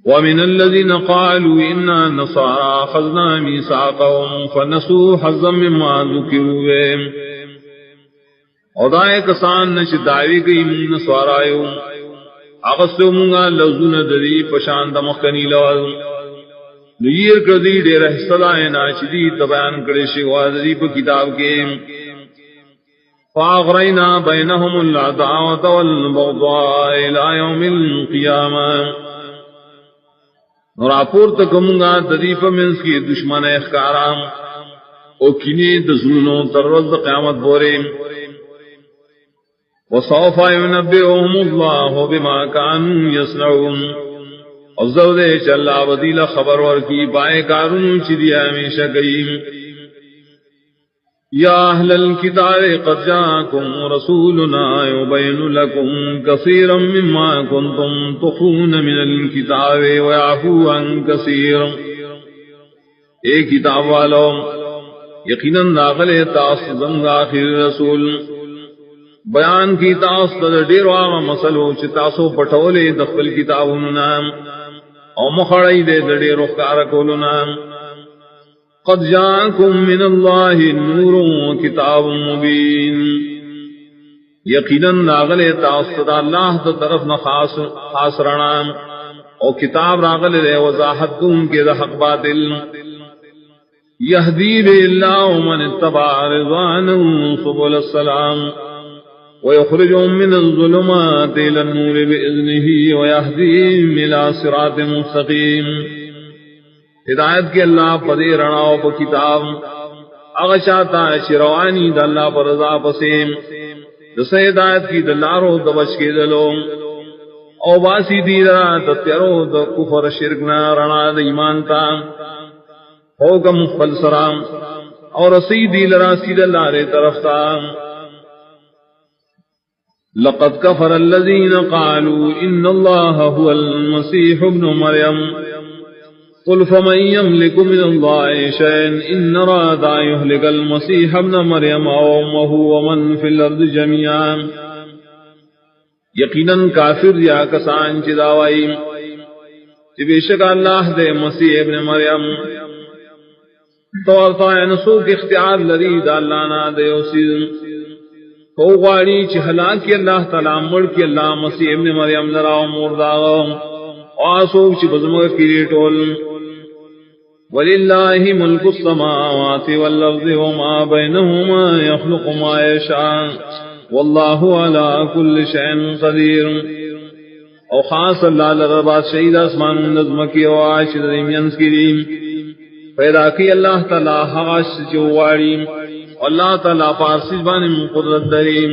ومن الذين قالوا إنا نصارى أخذنا ميثاقهم فنسوا حظا مما ذكروا به اودائے کسان نش دعوی گئی من نصارایو اغسو منگا لوزن دری پشاند مخنی لوز نیر کردی دیر حصدائے ناشدی تبیان کرشی وادری پا کتاب کے فاغرینا بینہم العداوة والبغضاء الى یوم القیامہ نوراپور تکمگا دریف منس کی دشمن اخکارام او کینی دزلونو تررز قیامت بورے وصوف ينبئهم الله بما كانوا يصنعون ازود چلا بدیل خبر ور کی بائے کارون چدیا ہمیشہ گئی یا اہل الكتاب قد جاءكم رسولنا يبين لكم كثيرا مما كنتم تخفون من الكتاب ويعفو عن كثير اے کتاب والو یقیناً داخل تاسدن آخر رسول بیان کی تاسد ڈیر آغا مسلو چی تاسو پٹولے دخل کتابنا او مخڑی دے ڈیر اخکارکولنا قد جاءكم من الله نور وكتاب مبين یقیناً راغل تاسد اللہ تا طرف خاص رنا او کتاب راغل دے وضاحت دون کے دا حق باطل یہدی بے اللہ من اتبع رضوانا سبل السلام ويخرجهم من الظلمات إلى النور بإذنه ويهديهم إلى صراط مستقيم ہدایت کے اللہ پدے رناو پا کتاب اغشاتا شروانی دا اللہ پر رضا پسیم دس ہدایت کی دلارو دبچ کے دلو او باسی دیدہ دتیرو دا کفر شرکنا رنا دا ایمان تا حکم فلسرام اور رسی دیلرا سید اللہ رے طرف تا لقد كفر الذين قالوا إن الله هو المسيح ابن مريم قل فمن يملك من الله شيئا إن أراد أن يهلك المسيح ابن مريم وأمه ومن في الأرض جميعا یقیناً کافر یا کسان چداوائی کہ بے شک اللہ دے مسیح ابن مریم طورتا نسوک اختیار لرید اللہ نا دے اسی کو غاری چی حلاکی اللہ تعالی ملکی اللہ مسیح ابن مریم لراؤ مرداغا آسوک چی بزمگ کریٹول وَلِلَّهِ مُلْكُ السَّمَاوَاتِ وَالْأَرْضِ وَمَا بَيْنَهُمَا يَخْلُقُ مَا يَشَاءُ وَاللَّهُ عَلَى كُلِّ شَيْءٍ قَدِيرٌ او خاص اللہ لغربات شہید اسمان نظم کی وعاش درمیانس کریم پیدا کی اللہ تعالی حواش چواری اللہ تعالی پارسیز بانی قدرت دریم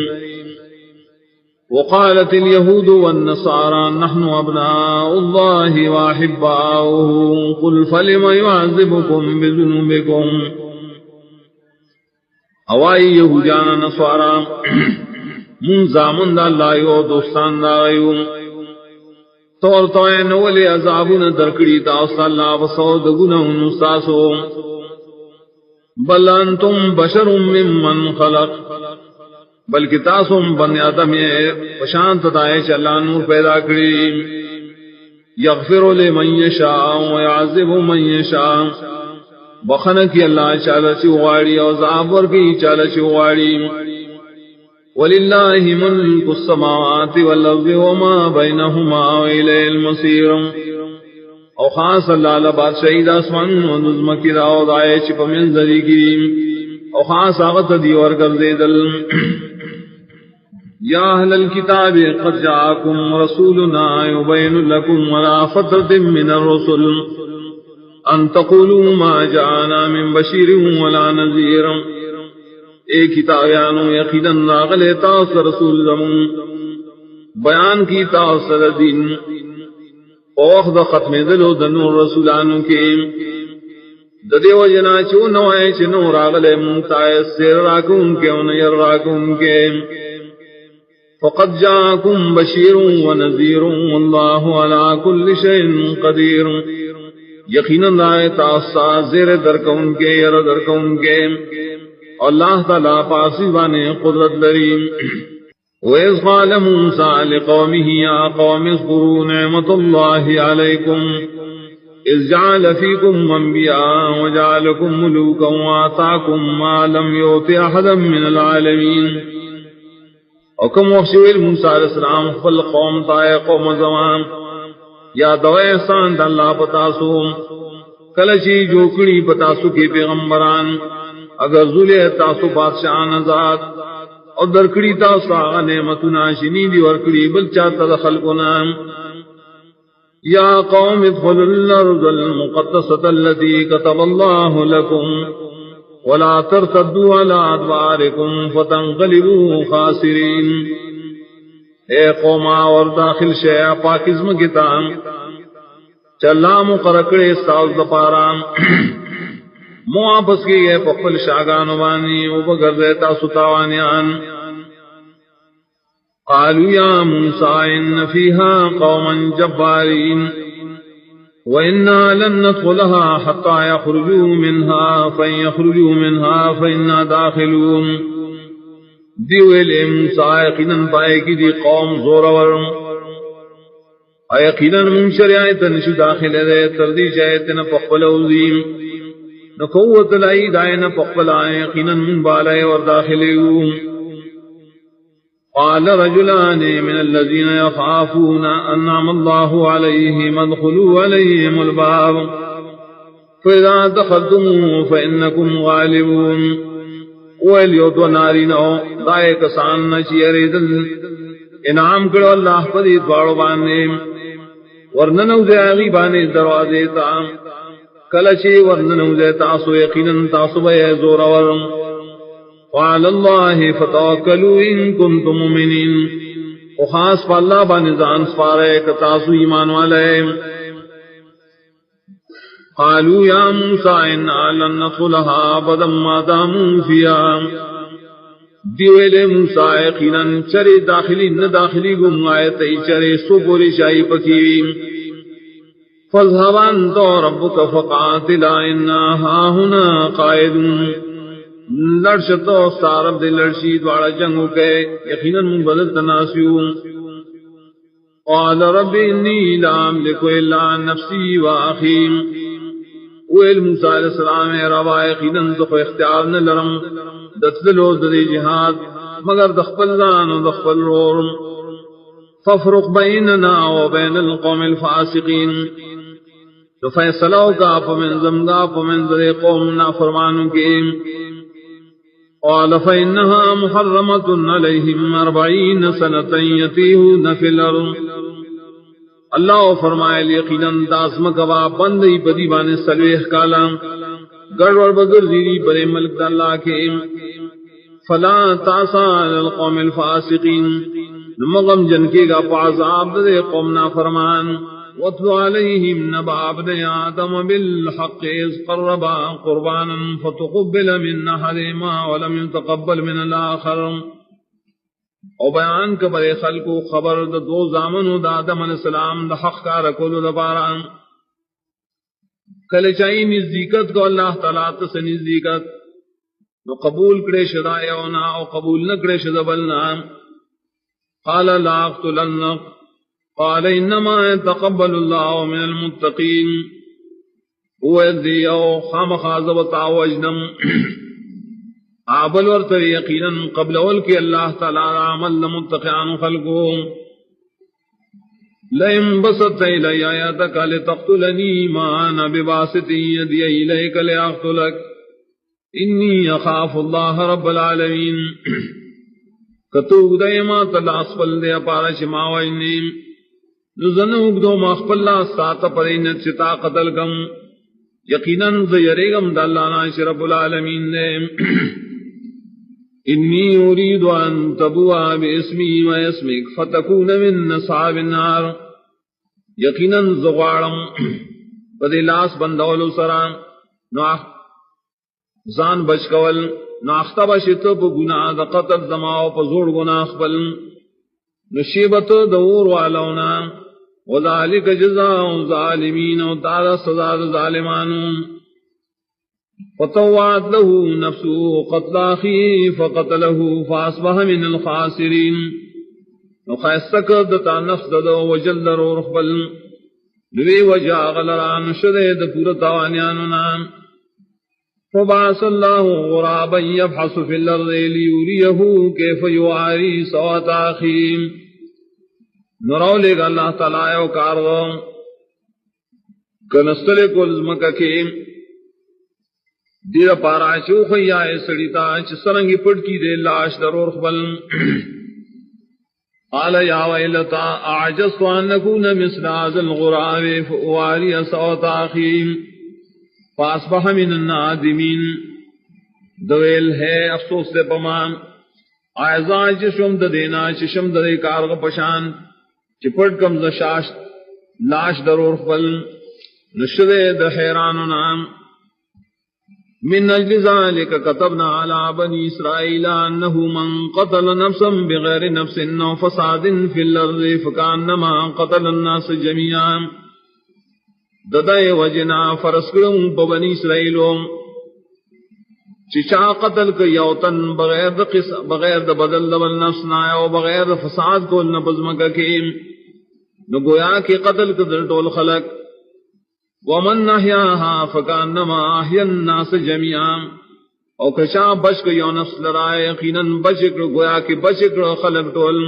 وقالت اليهود والنصارى نحن أبناء الله وأحباؤه قل فلم يعذبكم بذنوبكم اوائی یہودیان نصارا من زامن دا اللہ یو دوستان دا غیو طور توین ولی عذابون درکڑی تاوستا اللہ وصود گناہن استاسو بل انتم بشر ممن خلق بلکہ تاسم بنی آدم پشانت دائش اللہ نور پیدا کری یغفر لمن یشاء ویعذب من یشاء بخن کی اللہ چالا چوغاڑی اور زعبر کی چالا چوغاڑی وللہ ملک السماوات والارض وما بینہما وإلیہ المصیر او خاص اللہ لباد شہید آسمان و نظم کی راو دائے چپ منظری کی او خاص آغت دیور کردے دل یا اہل الكتاب قد جاءکم رسولنا یبین لکم ولا فترة من الرسل ان تقولوا ما جاءنا من بشیر ولا نذیر اے کتابیانو یقینا ناغل تاثر رسول زمون بیان کی تاثر دین اوخد ختم دلو دنور رسولانو کے ددیو جنا چو نوائے چنو راغل منتائے سیر راکون کے ونیر راکون کے فقد جاءکم بشیر ونذیر واللہ علا کل شیء قدیر یقیناً آئے تاسا زیر درکون کے یر درکون کے اللہ تعالیٰ پاسی بانے قدرت لریم وَإِذْ قَالَ مُوسَىٰ لِقَوْمِهِ يَا قَوْمِ اذْكُرُوا نِعْمَةَ اللَّهِ عَلَيْكُمْ إِذْ جَعَلَ فِيكُمْ أَنْبِيَاءَ وَجَعَلَكُمْ مُلُوكًا وَآتَاكُمْ مَا لَمْ يُؤْتِ أَحَدًا مِنَ الْعَالَمِينَ حکم وحشویل موسیٰ علیہ السلام فل قوم تائے قوم زمان یا دوے احسان دا اللہ پتاسو کلچی جوکڑی پتاسو کی پیغمبران اگر ذولی تاسو بادشاہان ذات اور درکڑی تاسو آغا نعمتنا شنیدی ورکڑی بلچا تدخلقنا یا قوم ادخلوا الارض المقدسة التي كتب الله لكم ولا ترتدوا على ادباركم فتنقلبوا خاسرين اے قوما اور داخل شیع پاکزم کتاب چلا مقرکڑے ساز دپارام مو آپس کی گئے پخل شاگانو بانی او بگر دیتا ستاوانیان قالوا یا موسیٰ ان فیہا قوما جبارین وَإِنَّا لَن نَّدْخُلَهَا حَتَّى يَخْرُجُوا مِنْهَا فَإِن يَخْرُجُوا مِنْهَا فَإِنَّا دَاخِلُونَ دیویل موسیٰ یقیناً پائے کی دی قوم زورور یقیناً من شریعت نشو داخل دے تردی شایت نا پخبل عظیم نقوت لائی دائے نا پخبل آئے یقیناً من بالائے اور داخلیوں قال رجلان من الذين يخافون أنعم الله عليهم ادخلوا عليهم الباب فإذا دخلتموه فإنكم غالبون ویلیوت و نارینو دائے کسان نچی اریدل انعام کرو اللہ پدید باڑو بانے ورننو دے آغی بانے دروازے تا کلچی ورننو دے تاسو یقیناً تاسو بے زورور وعلى الله فتوکلوا ان کنتم مؤمنین وخاص پا اللہ بانزان سپارے کتاسو ایمان والے قالوا يا موسى إنا لن ندخلها أبدا ما داموا فيها دیویلے موسیٰ یقیناً چرے داخلی نہ داخلی گم آئے تی چرے سپوری شاہی پکیوی فاذهب أنت وربك فقاتلا إنا هاهنا قائدون لڑشتو سارب دے لڑشید واڑا جنگو کے یقیناً من بدل تناسیو قال رب انی لا املک الا نفسی و اخیم ویل موسیٰ علیہ السلام روا یقیناً دخو اختیار نہ لرم دتلو ددی جہاد مگر دخپل زان و دخپل رور ففرق بیننا و بین القوم الفاسقین تو فیصلہ کا فمن زمگا فمن ذر قوم نافرمانوں کے قال فإنها محرمة عليهم 40 سنة يتيهون في الأرض اللہ فرمائے یقیناً داسم کبا بندی بدی بانے سلویح کالا گڑوڑ بگر زیری برے ملک اللہ کے فلا تاسا للقوم الفاسقین نمغم جن کے گا پعذاب دے قوم نافرمان وَاتْلُ عَلَيْهِمْ نَبَأَ ابْنَيْ آدَمَ بِالْحَقِّ إِذْ قَرَّبَا قُرْبَانًا فَتُقُبِّلَ مِنْ أَحَدِهِمَا وَلَمْ يُتَقَبَّلْ مِنَ الْآخَرِ او بیان کبر خلق و خبر دا دو زامنو دا آدم علیہ السلام دا حق کا رکولو دا پارا کل چاہی نزدیکت کو اللہ تعالیٰ تس نزدیکت نو قبول کرے شدا یونا او قبول نکرے شدا بلنا قال لا اقتلنک قال انما يتقبل الله من المتقين وذي او خامخاز وتعوجنم عبل ورت يقينا قبل ولك الله تعالى عمل متقين خلقهم لئن بسطت الي يدك لتقتلني ما انا بباسط يدي اليك لاقتلك اني اخاف الله رب العالمين کتو دایما تلاس پل دے پارش ماوینیم نزن اگدو مخفل اللہ ساتا پرینت چتا قتل کم یقیناً زیرگم دالانا شرب العالمین نے انی اريد ان تبوا باسمی و اسمک فتکون من اصحاب النار یقیناً زغوارم پدی لاس بندولو سران نواخ زان بچ کول ناختہ بشتو پا گناہ دا قتل زماؤ پا زور گناہ بل نشیبت دور والونا وذالک جزاء الظالمین و تعالی سزا ظالمان فطوعت له نفسه قتل اخیه فقتله فاصبح من الخاسرین نخیستک دتا نفس ددو وجل رورخ بل دوی وجا غلران شدید پورتوانیانونا فبعث الله غرابا يبحث في الأرض ليريه كيف يواري سوءة أخيه نراو لے گا اللہ تعالیٰ او کارغو کنستلے کو لزمکا کے دیر پارا چو خیائے سڑیتا چھ سرنگی پڑ کی دے لاش درور خبل قال یا ویلتا اعجزت ان نکون مثل هذا الغراب فواری سوءة أخيه فاصبح من النادمین دویل ہے افسوس سے پمان آئزان چشم دینا چشم دے کارغ پشان چپٹ کم زشاش لاش درور خبل نشدے دحیراننا من اجل ذلك كتبنا على بني اسرائيل انه من قتل نفسا بغير نفس او فساد في الارض فكانما قتل الناس جميعا ددائے وجنا فرس کروں پا بنی اسرائیلوں چچا قتل کا یوتن بغیر دا بدل دبل نفس نایا و بغیر دا فساد کو نبزمکا کیم نو گویا کہ قتل کا در طول خلق ومن احیاها فکانما احیا الناس جميعا او کشا بچ کا یو نفس لرائے یقیناً بچکر گویا کہ بچکر خلق طول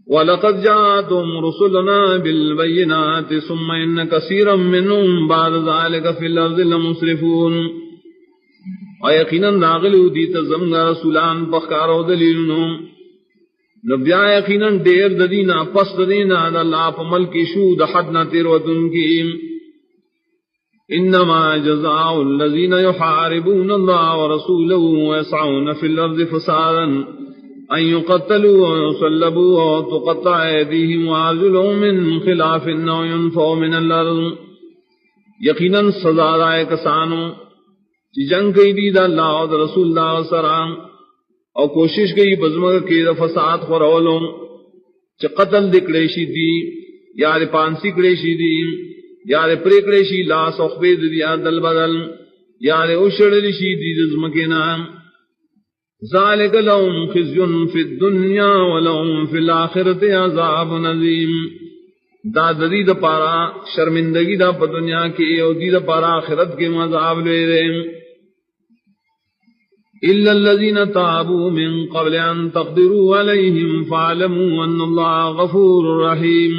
وَلَقَدْ جَاءَتْهُمْ رُسُلُنَا بِالْبَيِّنَاتِ ثُمَّ إِنَّ كَثِيرًا مِّنْهُمْ بَعْدَ ذَلِكَ فِي الْأَرْضِ لَمُسْرِفُونَ اور یقیناً ناغلو دیتا زمگا رسولان پخکارو دلیلنو نبیا یقیناً دیر ددینا پس ددینا دا اللہ پا ملکی شو دا حدنا تیروتن کی انما جزاء الذین یحاربون اللہ ورسولہ ویسعون فی الارض فسادا ان يقتلوا ويصلبوا وتقطع ايديهم وارجلهم من خلاف او ينفوا من الارض یقینا سزا دائے کسانو چی جنگ کئی دی دا اللہ و رسول اللہ سرام او کوشش کئی بزمگ کی دا فساد خورولوں چی قتل دکڑیشی دی یار پانسی کڑیشی دی یار پریکڑیشی لاس اخبید دیا دل بدل یار اشڑلیشی دی دزمکینا ذالک لهم خزی فی الدنیا ولهم فی الاخرت عذاب نظیم دا دید پارا شرمندگی دا پا دنیا کی او دید پارا آخرت کے مذاب لے رہے الا الذین تابوا من قبل ان تقدروا علیہم فعلموا ان اللہ غفور رحیم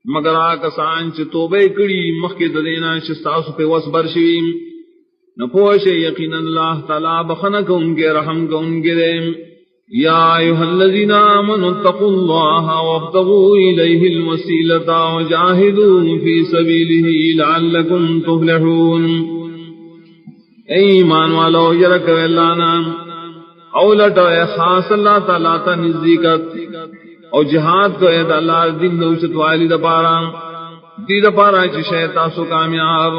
مگر آکسان چھ توبے کڑی مخید دینا شستاسو پہ وصبر شویم نپوش یقین اللہ تعالی بخنک ان کے رحم کا ان کے دیم یا ایوہ الذین آمنوا اتقوا اللہ وابتغوا الیہ الوسیلۃ وجاہدوا فی سبیلہ لعلکم تفلحون اے ایمان والو یرک اللہ نام اولٹا خاص اللہ تعالیٰ تا نزدیکت او جہاد کو اید اللہ دین دوشت والی دپارا دید پارا چی شیطاسو کامیاب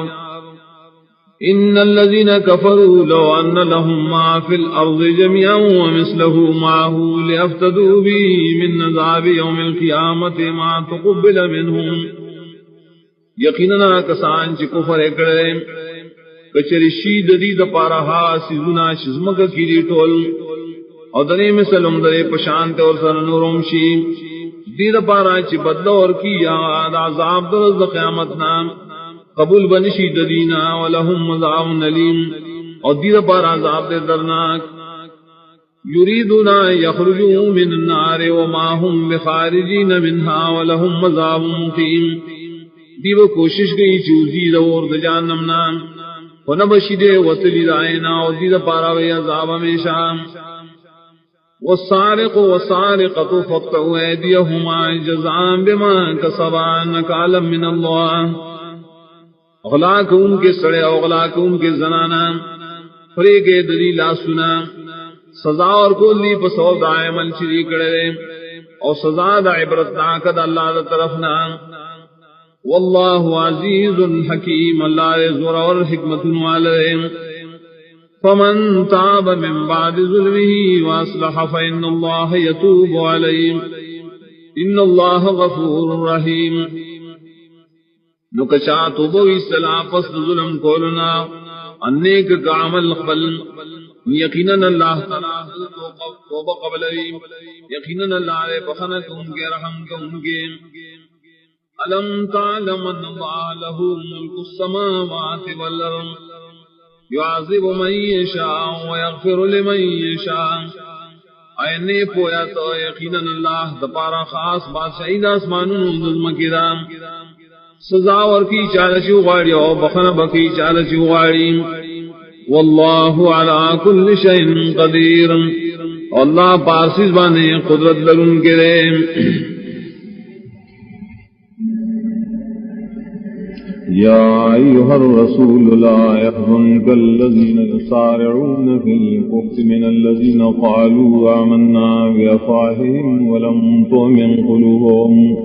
ان الذين كفروا لو ان لهم ما في الارض جميعا ومثله معه ليفتدوا به من عذاب يوم القيامه ما تقبل منهم یقینا کسان چی کفر کرے کچری شید دید پارا ہا سیزنا شزمک کیری ٹول اور دنے مثلم درے پشانت اور سر نورم شی دید پارا چی بدلو اور کیا عذاب درز قیامت نام قبول بنشی ددینا ولہم عذاب علیم اور دید پارا عذاب درناک یریدنا یخرجوا من النار وما هم بخارجین منها ولہم عذاب مقیم دیو کوشش گئی چوزی دور جہنم نام ونبشی دے وصلی دائنا اور دید پارا وی عذاب ہمیشہ والسارق والسارقة فاقطعوا أيديهما جزاء بما كسبا نكالا من الله اغلاق ان کے سڑے اغلاق ان کے زنانا فرے کے دلیل سنا سزا اور کولی پسو دائے مل چری کرے اور سزا دا عبرت ناکد اللہ دا طرفنا واللہ عزیز حکیم اللہ زور اور حکمت والے فمن تاب من بعد ظلمه واصلح فإن الله يتوب عليه ان الله غفور رحیم نکشا توبو اصلاح پس ظلم کولنا انیک کا عمل قبل یقیناً اللہ تعالی توبہ قبل یقیناً اللہ علیہ بخنت ان کے رحم کا ان کے الم تعلم ان اللہ له ملک السماوات والارض يعذب من يشاء ويغفر لمن يشاء اینے پویا تو یقیناً اللہ دپارا خاص بادشاہی دا آسمانوں نظم کرام سزا اور کی چالشی اغاڑی اور بخن بکی چالشی اغاڑی واللہ علی کل شیء قدیر اللہ پارسیز بانے قدرت لرن کرے يا أيها الرسول لا يحزنك الذين يسارعون في الكفر من الذين قالوا آمنا بأفواههم ولم تؤمن قلوبهم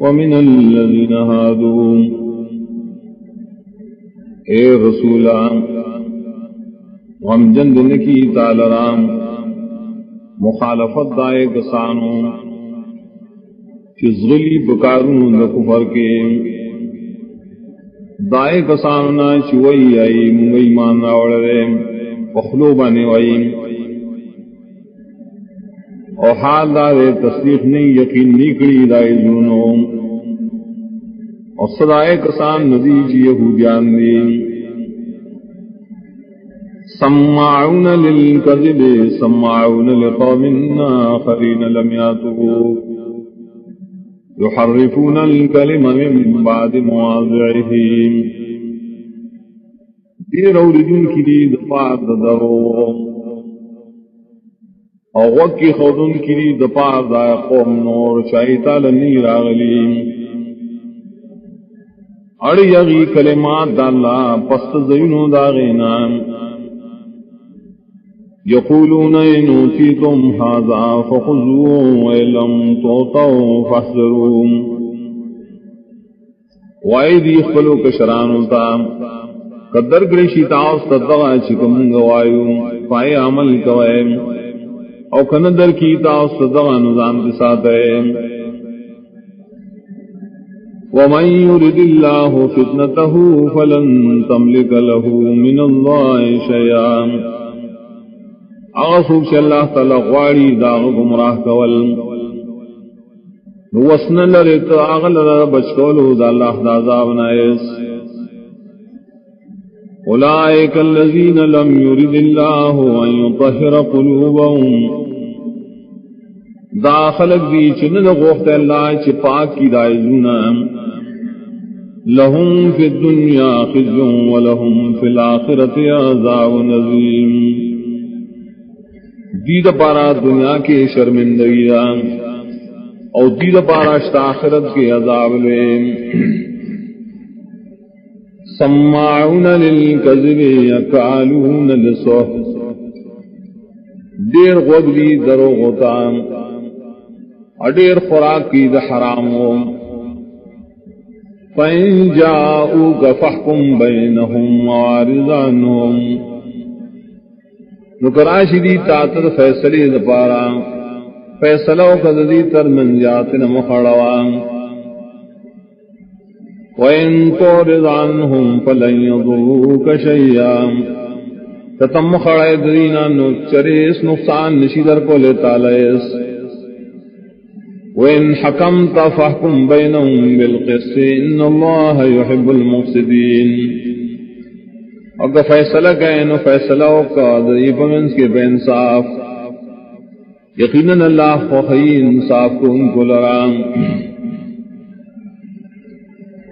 ومن الذين هادوا اے رسولا غم جندن کی تعالی مخالفت دائے کسانوں چزغلی بکارون دا کفر کے دائے کساننا چوئی آئی منگئی مان راوڑ رے پخلو بانے وائی اور حال دارے تصدیق نہیں یقین نیکڑی دائے زونوں اور صدائے کسان نزیج یہودیان دی سماعون للکذب سماعون لقوم آخرین لم یاتوا يحرفون الكلم من بعد مواضعه دیر اوردن کی دید پار درو اور وقی خودن کی دید پار دا قوم نور شایتا لنی راغلی اڑ یغی کلمات دا اللہ پست زینو دا غینا یقولون ان اوتیتم ھذا فخذوه وان لم تعطوا فاحذروا وایدی خلو کشرانو تا قدر گریشی تاؤس تدغا چکم گوایو پائے عمل کوئے او کندر کی تاؤس تدغا نظام دسات ہے ومن يرد الله فتنته فلن تملك له من الله شيئا اغسوک سے اللہ تعالی غواری داغ گمراہ کول وسن لرت اغل بچکولو دا اللہ دا عذاب نائس اولئک الذین لم يرد اللہ ان يطهر قلوبهم دا خلق دی چند غوخت اللہ چی پاک کی دائزونا لهم فی الدنیا خزی ولهم فی الآخرت عذاب عظیم دید پارا دنیا کے شرمندگی اور دید پارا آخرت کے عذاب لے سماعون للکذب یکالون للسحت دیر غدری درو غتام اڈیر خوراک کی دا حرام ہو فَإِن جَاءُوكَ فَاحْكُم بَيْنَهُمْ وَأَعْرِضْ عَنْهُمْ نکراشی دی تاتر فیصلی دپارا فیصلو قددی تر منجات نمخڑوان وَإِن تُعْرِضْ عَنْهُمْ فَلَن يَضُرُّوكَ شَيْئًا تتم خڑے دینا چریس نقصان نشیدر کو لیتا لیس وَإِن حَكَمْتَ فَاحْكُم بَيْنَهُمْ بِالْقِسْطِ إِنَّ اللَّهَ يُحِبُّ الْمُقْسِطِينَ اگر فیصلہ کہیں نو فیصلہ کا ضعیف منس کے بے انصاف یقیناً اللہ خوخی انصاف کو ان کو لرام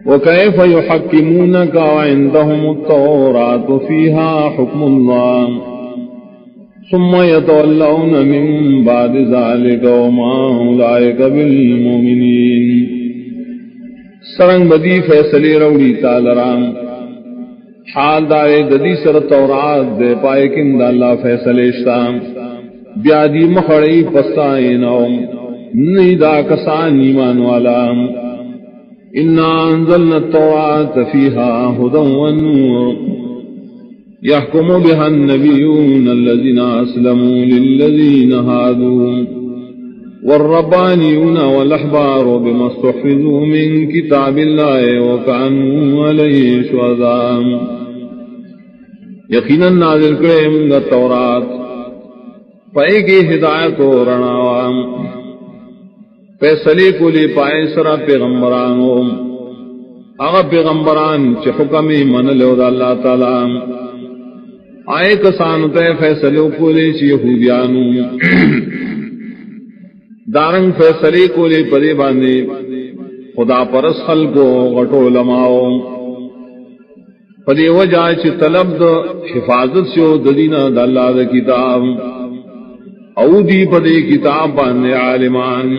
وَكَيْفَ يُحَكِّمُونَكَ وَعِندَهُمُ التَّوْرَاةُ فِيهَا حُكْمُ اللَّهِ ثُمَّ يَتَوَلَّوْنَ مِن بَعْدِ ذَلِكَ وَمَا أُولَئِكَ بِالْمُؤْمِنِينَ سرنگ بدی فیصلے روڑی تالرام حال دارے ددی سر تورات دے پائے کم دا اللہ فیصلے شام بیادی مخڑی پستائنو نیدا کسان ایمان والام اِنَّا أَنزَلْنَا التَّوْرَاةَ فِيهَا هُدًى وَنُورٌ يَحْكُمُ بِهَا النَّبِيُّونَ الَّذِينَ أَسْلَمُوا لِلَّذِينَ هَادُوا وَالرَّبَّانِيُّونَ وَالْأَحْبَارُ بِمَا اسْتُحْفِظُوا مِنْ كِتَابِ اللَّهِ وَكَانُوا عَلَيْهِ شُهَدَاءَ یقیناً نازل کرے ہم گا تورات پائے کی ہدایت و رناوام فیصلے کو لے پائے سرا پیغمبران ہو آغا پیغمبران چی حکمی من لو دا اللہ تعالی آئے کسانتے فیصلے کو لے چی یہودیانو دارنگ فیصلے کو لے پدے باندے خدا پرس خلقو غٹو علماؤ پدے وجہ چی طلب دا حفاظت سیو ددینا دا اللہ دا کتاب او دی پدے کتاب باندے عالمان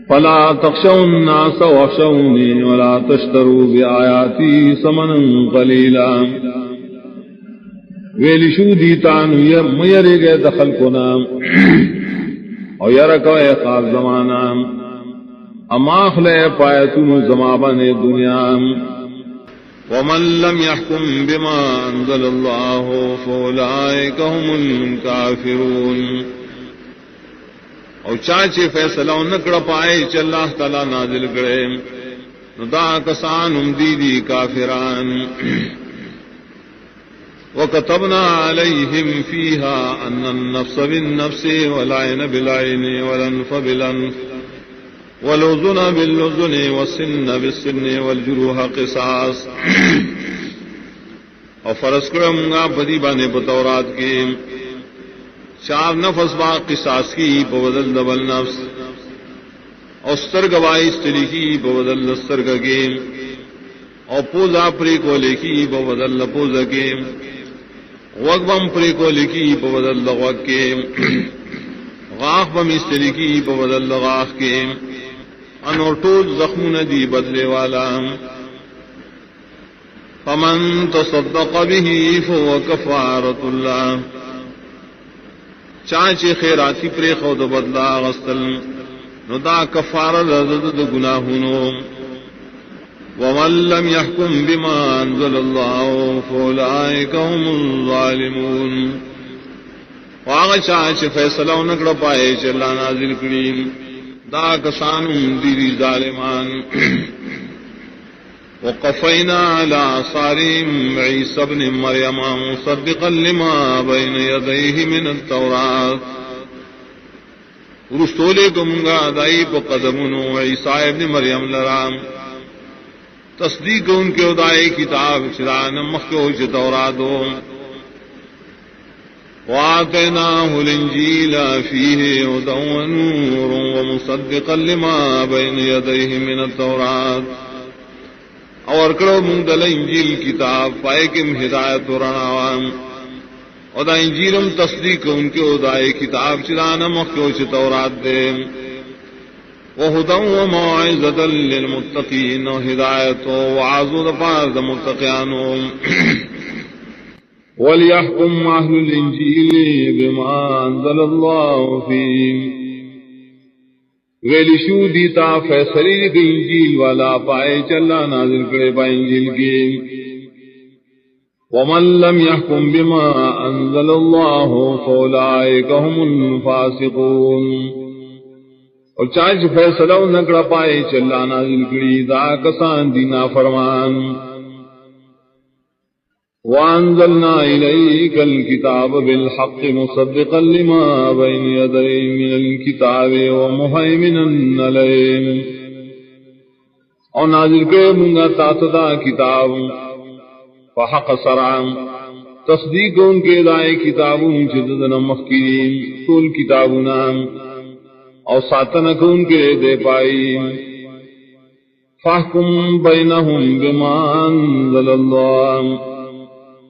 فلا تخشوا الناس واخشوني ولا تشتروا بآياتي ثمنا قليلا ویلی شو دیتان میرے گئے دخل کو نام او یرکو اے خاص زمانا اما اخلے پایتون زمابن دنیا ومن لم يحكم بما انزل الله فاولئك هم الكافرون او چاچے فیصلہ نکڑ پائے چ اللہ تعالی نازل کرے ندا کسان دیدی کافران وكتبنا عليهم فيها ان النفس بالنفس والعين بالعين والانف بالانف والأذن بالأذن والسن بالسن والجروح قصاص اور فرض کرم گا بدی بانے بتورات کے چار نفس با قصاص کی بودل دبل نفس اور سرگوائی استری کی بودل سرگ کے اور پوزا پری کو لکھی بودل پوزا کے وغبم پری کو لکھی بودل وغ کے غاخ بم استری کی بودل غاخ کے انور ٹول زخم ندی بدلے والا فمن تصدق به فهو كفارة الله چانچے خیراتی پر خود بدلا غسل ندا کفارہ لذد گناہنو ومن لم يحكم بما انزل الله فاولئك هم الظالمون واغ چانچے فیصلہ نکڑ پائے چلا نازل کریم دا کسان دیری ظالمان وقفینا علی آثارهم عیسی ابن مریم مصدقا لما بین یدیہ من التوراۃ رسولے گمگا دائی پا قدمونو عیسی ابن مریم لرام تصدیق ان کے ادائی کتاب چران مخیو چ توراتو وآتيناه الإنجيل فيه هدى ونور ومصدقا لما بين يديه من التوراة اور کرو مندل انجیل کتاب پائکم ہدایت ورناوام اور دا انجیلم تصدیق ان کے ادائے کتاب چرانا مخیو چ تورات دے وهدى وموعظة للمتقين ہدایت وعظ دپار دا متقیانو وَلْيَحْكُمْ أَهْلُ الْإِنْجِيلِ بِمَا أَنزَلَ اللَّهُ فِيهِ ویلی شو دیتا فیصلی کی انجیل والا پائے چلا نازل کرے پائے انجیل کی وَمَن لَّمْ يَحْكُمْ بِمَا أَنزَلَ اللَّهُ فَأُولَٰئِكَ هُمُ الْفَاسِقُونَ اور چاچ فیصلہ نکڑا پائے چلا نازل کری دا کسان دینا فرمان وَأَنزَلْنَا إِلَيْكَ الْكِتَابَ بِالْحَقِّ مُصَدِّقًا لِمَا بَيْنَ يَدَيْهِ مِنَ الْكِتَابِ وَمُهَيْمِنًا عَلَيْهِ اور نازل کرے منگا تاتدا کتاب فحق سرعام تصدیق ان کے دائے کتابوں جددن مخکرین طول کتابنا اور ساتنک ان کے دے پائی فاحکم بینہم بما انزل اللہ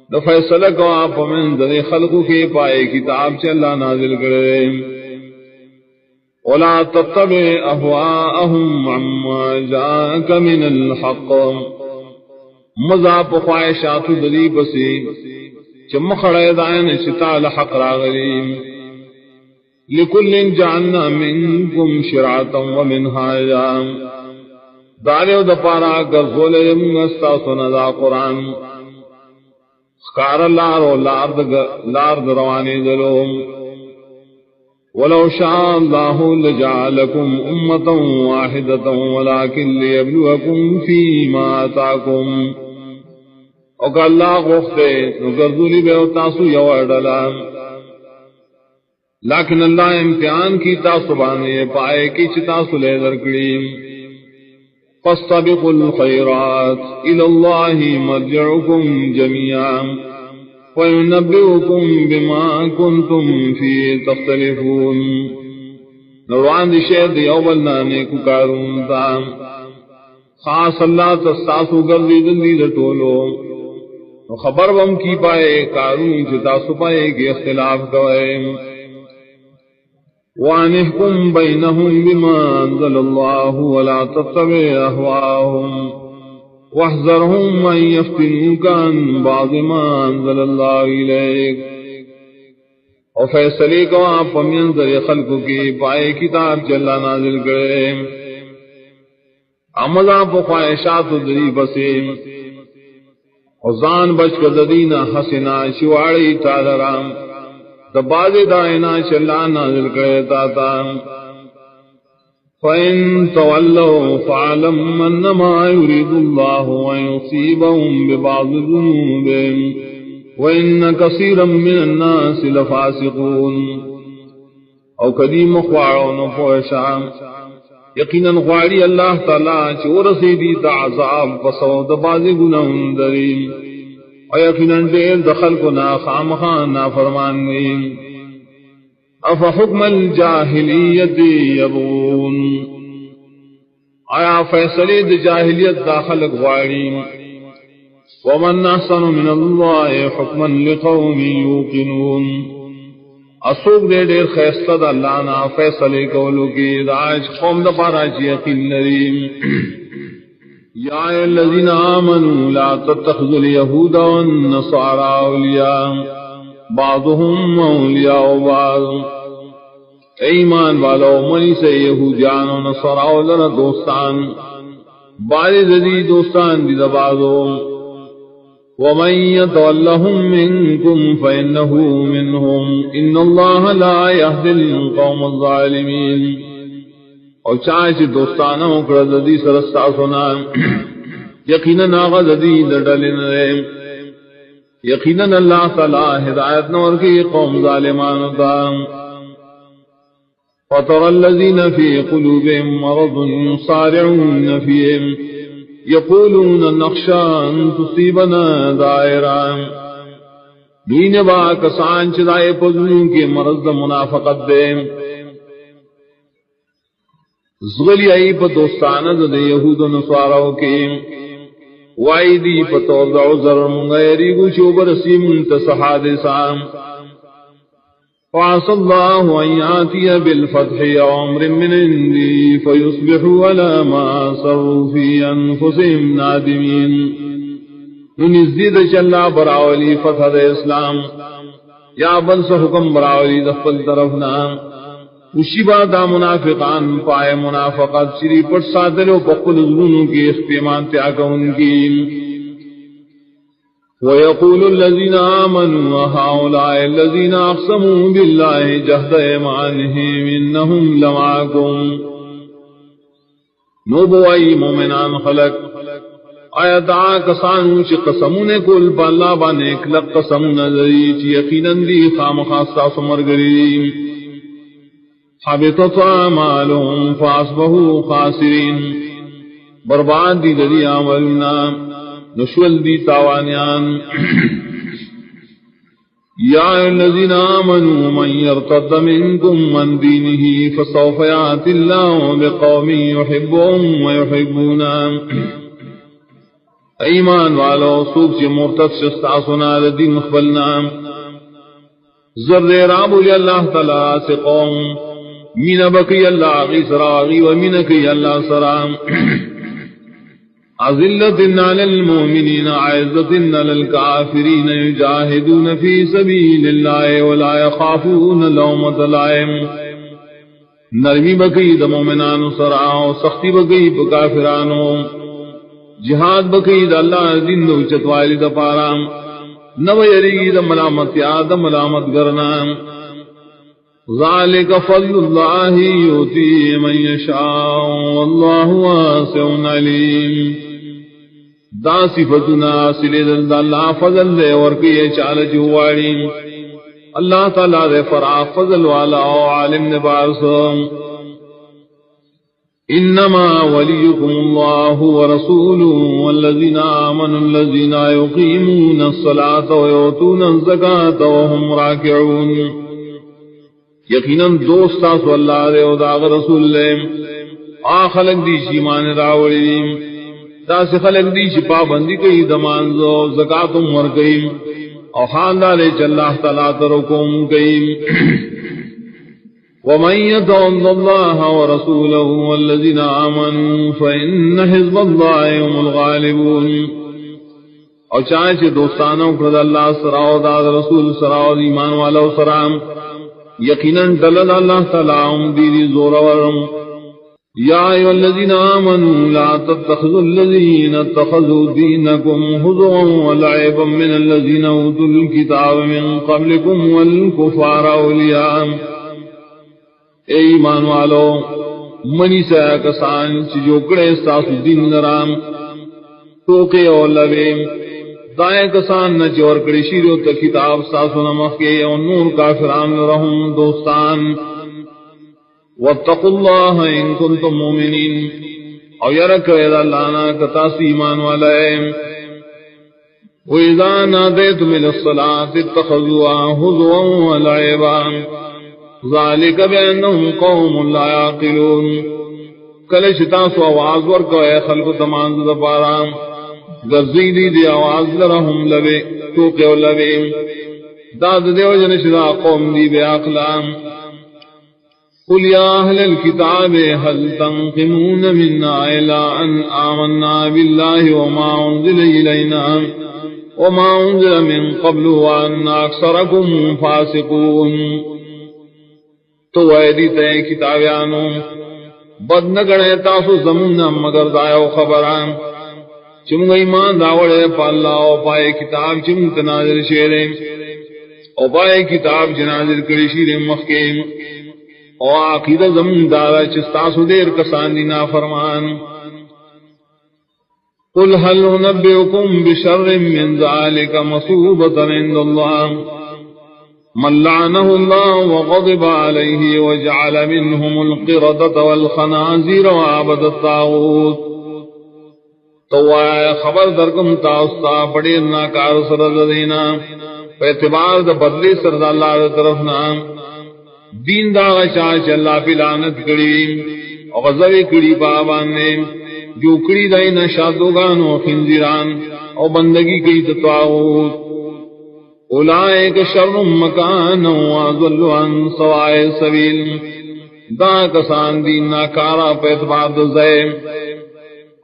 دو فیصلہ کو آپ من در خلقوں کے پائے کتاب چلا نازل کرے ولا تتبع اہواءہم عما جاءک من الحق مذاپ خواہشات دلی بسی چمخڑے دائن شتال حق راغلیم لکل جعلنا منکم شرعتا ومنہاجا داریو دپارا گرزول یمگستا سندا قرآن خار لارد روانی دلوم ولو شاء الله لجعلكم امة واحدة ولكن ليبلوكم فيما آتاكم اور اللہ غفتے نگردولی بے تاسو یوڑلا لیکن اللہ امتحان کی تاسو بانے پائے کی چتاسو لے درکڑیم فاستبقوا الخيرات إلى الله مرجعكم جميعا وينبئكم بما كنتم فيه تختلفون نوان دی شہد یوبلنا نیکو کارون تا خاص اللہ تستاسو گردی دندی لٹولو خبر بم کی پائے کارون چتا سپائے کے اختلاف کوئے وَأَنِحْكُمْ بَيْنَهُمْ بِمَا أَنزَلَ اللَّهُ وَلَا تَتَّبِعْ أَهْوَاءَهُمْ وَاحْذَرْهُمْ أَن يَفْتِنُوكَ عَن بَعْضِ مَا أَنزَلَ اللَّهُ إِلَيْكَ اور فیصلے کو آپ منظر خلق کی پائے کتاب جلا نازل کرے عمل آپ خواہشات دری بسے اور زان بچ کر ددینہ حسنا شواڑی تالرام تباز دائنا چلا نازل کرتا تا فَإِن تَوَلَّوْا فَاعْلَمْ أَنَّمَا يُرِيدُ اللَّهُ أَن يُصِيبَهُم بِبَعْضِ ذُنُوبِهِمْ وَإِنَّ كَثِيرًا مِّنَ النَّاسِ لَفَاسِقُونَ او قدیم خوارون پوشا یقیناً خواری اللہ تعالیٰ چورسی دیتا عذاب پسود بازی گناہن دریم اور یقیناً دیر دخل کو نا خامخان نا فرمان نہیں افا حکم الجاہلیت یبغون آیا فیصلے د جاہلیت داخل غواری ومن احسن من اللہ حکما لقوم یوقنون اسوک دے دیر خیستد اللہ نا فیصلے کولو کی داج قوم دا پارا چی یقین نریم یا الذین آمنوا لا تتخذوا اليهود والنصارى اولیاء بعضهم اولیاء بعض ایمان والو منی سے یہودیان و نصارى لنا دوستان بعض ذی دوستان دی دبازو ومن يتولهم منكم فإنه منهم إن الله لا يهدي القوم الظالمين اور چاہے دوستانہ اکڑا زدی سرستا سنا یقیناً آغا زدی دردلن رہے یقیناً اللہ تعالی ہدایت نور کی قوم ظالمان دا فَتَرَى الَّذِينَ فِي قُلُوبِهِم مَّرَضٌ يُصَارِعُونَ فِيهِمْ يَقُولُونَ نَخْشَىٰ أَن تُصِيبَنَا دَائِرَةٌ دین با کسان چدائے پزنوں کے مرض منافقت دے زغلی آئی پا دوستانہ دے یہود و نصاراو کے وائی دی پا توضع عذر منغیری گوشو برسی منتصحا دے سام فعص اللہ ان یاتی بالفتح عمر من اندی فیصبحوا على ما صروا فی انفسهم نادمین نزدید چلا براولی فتح دا اسلام یا بل سے حکم براولی دفل طرفنا اسی بات دا منافقان پائے منافقت شری پر ساتلو پقل ظلونوں کی اختیمان تیاکا ان کی وَيَقُولُ الَّذِينَ آمَنُوا وَهَؤُلَاءِ الَّذِينَ أَقْسَمُوا بِاللَّهِ جَهْدَ أَيْمَانِهِمْ إِنَّهُمْ لَمَعَكُمْ نو بوائی مومنان خلق آیا دعا کسانو چی قسمون کل پا اللہ بانے اکلق قسمون ذری چی یقیناً دی خام خاصا سمرگرین حبطت اعمالهم فاصبحوا خاسرین برباد دی دری عملنا نشول دی تاوانیان یا الذین آمنوا من یرتد منکم من دینه فسوف یأتی اللہ بقوم یحبهم ویحبونا ایمان والو سوک چی مرتد شستا سنا دین خبلنا زرد رابو لی اللہ تعالی سے قوم مین بکی اللہ غی سراغی ومینکی اللہ سرام أذلة على المؤمنين عزة على الكافرين يجاهدون في سبيل الله ولا يخافون لومة لائم نرمی بکی دا مومنانو سراؤ سختی بکی پا کافرانو جہاد بکی دا اللہ دین دو چتوالی دا پارام نو یری دا ملامت یا دا ملامت گرنا ذالک فضل اللہ یوتی من یشاء واللہ واسع علیم دا صفتنا سلی دل دا اللہ فضل دے ورکی چال جواری اللہ تعالی دے فراغ فضل والا عالم نبارسم انما ولیکم اللہ ورسولہ والذین آمنوا الذین یقیمون الصلاة ویؤتون الزکاة وهم راکعون یقیناً دوست تاسو اللہ دے و داغ رسول لے خلق دی چی مان راوڑی دا سے خلق دی چی پابندی کئی دمانزو زکاة مر کئی او خاندالے چا اللہ تعالیٰ ترکم کئی ومن يتول الله ورسوله والذين آمنوا فإن حزب الله هم الغالبون او چاہے چھ دوستانوں کرد اللہ سراؤ داد رسول سراؤ ایمان والا سرام یقیناً دلل اللہ تعالی دیدی زورورم یا ایوہ الذین آمنوا لا تتخذوا الذین اتخذوا دینکم حضوا ولعبا من الذین اوتوا الكتاب من قبلکم والکفار اولیاء اے ایمان والو منی سے کسان چجوکڑے ساس دین نرام توکے اور لبے دائیں کسان نہ چور کڑی شیرو تا کتاب ساسو نمخ کے اور نور کافران رہم دوستان واتقوا اللہ ان کنتم مومنین او یرک اذا لانا کتاسی ایمان والے وَإِذَا نَادَيْتُمْ إِلَى الصَّلَاةِ اتَّخَذُوهَا هُزُوًا وَلَعِبًا ذَلِكَ بِأَنَّهُمْ قَوْمٌ لَا يَعْقِلُونَ کل شتاس و آواز ورکو اے خلق تمانز دپارام گزیدی دی آواز لرہم لبے توقع لبے داد دیو جنشدہ قوم دی بے اقلام قل یا اہل الكتاب هل تنقمون منا الا ان آمنا باللہ وما انزل الینا وما انزل من قبل وان اکثرکم فاسقون تو ایدی تے کتابیانو بد نگڑے تاسو زمون مگر دائیو خبران چمگ ایمان داوڑے پا اللہ او پائے کتاب چمگ تناظر شیرے او پائے کتاب جناظر کری شیرے مخیم او عقیدہ زمین دارا چستاسو دیر کسان دینا فرمان قل هل ننبئكم بشر من ذلك مصوبة عند الله من لعنه الله وغضب عليه وجعل منهم القردة والخنازير وعبد الطاغوت تو خبر درکم تاستا بڑی ناکار سرد دینا پہ اعتبار دا بدلی سرد اللہ دا طرفنا دین دا غشاش اللہ پی لعنت کری غضب کری بابان نے جو کری دائنا شادوگان و خنزیران او بندگی کی تطاغوت اولائک شر مکان و اضل عن سوائے سبیل دا کسان دین ناکارا پہ اعتبار دا زیم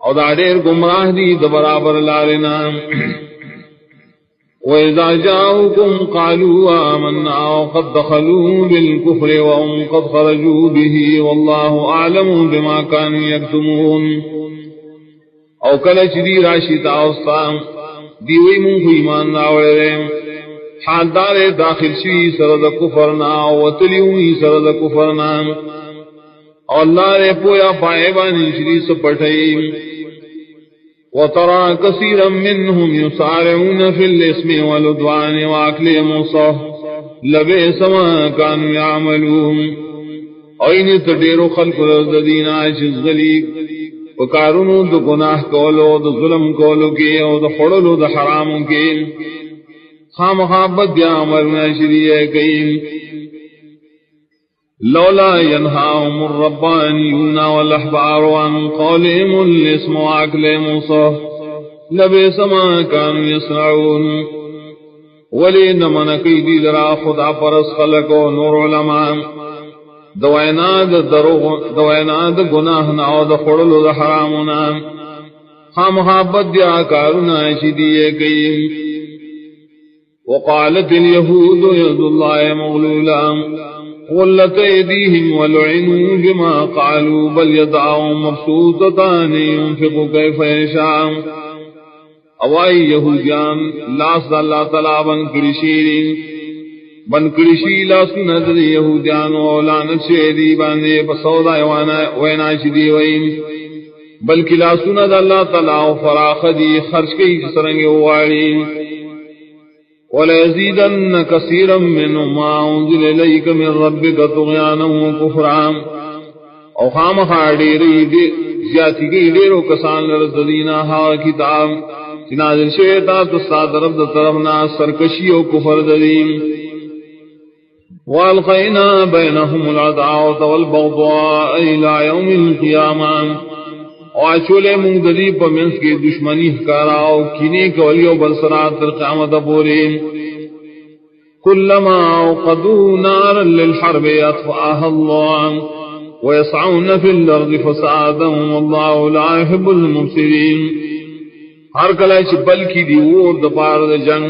او دا دیر گمراہ دی دا برابر لارنا وَإِذَا جَاءُوكُمْ قَالُوا آمَنَّا وَقَدْ دَخَلُوا بِالْكُفْرِ وَهُمْ قَدْ خَرَجُوا بِهِ وَاللَّهُ أَعْلَمُ بِمَا كَانُوا يَكْتُمُونَ او کل چدی راشی تاوستان دیوی من کو ایمان ناوڑے حال دار داخل شوی سرد کفرنا وطلیوی سرد کفرنا اللہ نے پویا پائے بانی شری سپٹھئی وترى كثيرا منهم يسارعون في الاسم والعدوان واكلهم السحت لبئس ما كانوا يعملون اين تديروا خلق الذين عاجز غليق وكارونو دو گناہ کولو دو ظلم کولو کے او دو خڑلو دو حراموں کے خامخابت یا عملنا شریع کئی لولا ينهاهم الربانيون والأحبار عن قولهم الاسم وأكلهم السحت لبئس ما كانوا يصنعون ولئن من قیدی ذرا خدا پرس خلق و نور علماء دوائناد گناہ ناو دا خڑلو دا حرامنا خامخابت یا کارنا شدیئے کئی وقالت اليهود يد الله مغلولا غلت ايديهم ولعنوا بما قالوا بل يدعوا مبسوطتان ينفق كيف يشاء اوائی یہودیان لاس اللہ تعالی بن کرشی بن کرشی لاس نظر یہودیان لعنت شہدی باندے بسودا وینا شدی وین بلکہ لاس نظر اللہ تعالی فراخ دی خرچ کی جسرنگ واری وَلَيَزِيدَنَّ كَثِيرًا مِّنْهُمْ مَا أُنزِلَ إِلَيْكَ مِنْ رَبِّكَ طُغْيَانًا وَكُفْرًا او خامخا ڈیری زیادتی گئی ڈیرو کسان لرزدینا ہا کتاب نازل شیطا تستاد رب طرفنا سرکشی و کفر دین وَأَلْقَيْنَا بَيْنَهُمُ الْعَدَاوَةَ وَالْبَغْضَاءَ إِلَى يَوْمِ الْقِيَامَةِ وعچولے مقدری پر منس کی دشمنی کاراؤ کینے کولیو بلسرات تر قیامت پوری کلما اوقدوا نارا للحرب اطفاها الله ويسعون في الارض فسادا والله لا يحب المفسدين ہر کلے چبل کی دی اور دپار جنگ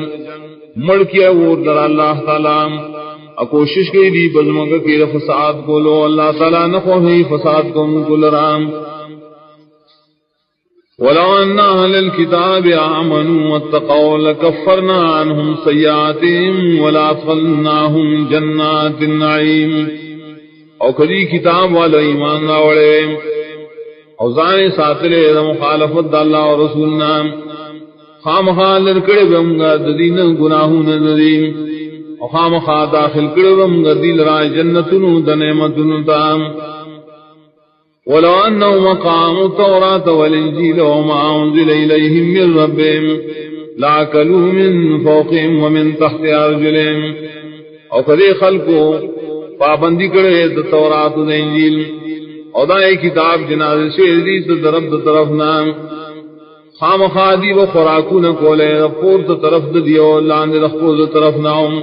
مڑ کیا اور در اللہ تعالی کوشش کی دی بزمگ کی فساد کو لو اللہ تعالی نہ خواہی فساد کو لرام ولو أن أهل الكتاب آمنوا واتقوا لكفرنا عنهم سيئاتهم ولأدخلناهم جنات النعيم او کدی کتاب والا ایمان راوڑے او زانے ساتلے دا مخالفت دا اللہ و رسولنا خامخا لرکڑے بمگا ددین گناہون ددین او خامخا داخل کڑے بمگا دیل رائے جنتنو دا نعمتنو تام ولو أنهم أقاموا التوراة والإنجيل وما أنزل إليهم من ربهم لأكلوا من فوقهم ومن تحت أرجلهم او کدی خلقو پابندی کرے دا تورات دا انجیل او دا ایک کتاب جناز شیردی دا درب دا طرف نام خام خادی و خوراکون کولے دا پور دا طرف دا دیو لاند دا خور دا طرف نام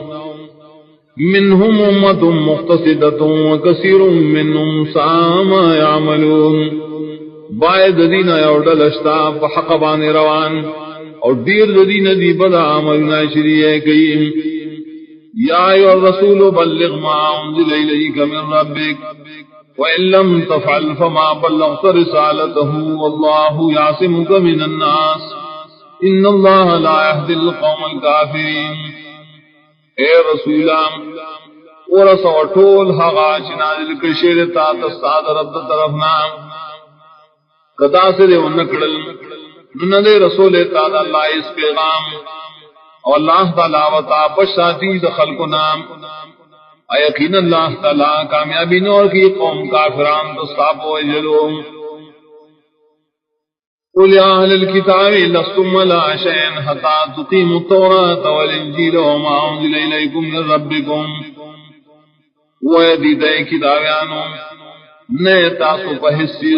منهم امة مقتصدة وكثير منهم ساء ما يعملون باید دین اوڑل اشتا فحق بان روان اور دیر دین دی بدا عملنا شریع کئیم یا ایو الرسول بلغ ما انزل الیک من ربک وإن لم تفعل فما بلغت رسالته والله يعصمك من الناس إن الله لا يهدي القوم الكافرين اے رسولام ورسو ٹول حقا چنازل کشیر تا تستاد رب طرفنا قدا سے دے ونکڑل نندے رسول تا اللہ اس پیغام اور اللہ تعالی و تا پشاتی خلق نام یقین اللہ تعالی کامیابی نور کی قوم کافران تصاب و جلوم قل يا أهل الكتاب لستم ولا شيء حتى تقيموا التوراة والإنجيل وما أنزل إليكم من ربكم ويدي دائي كتابيانو نئے تاسو پہسی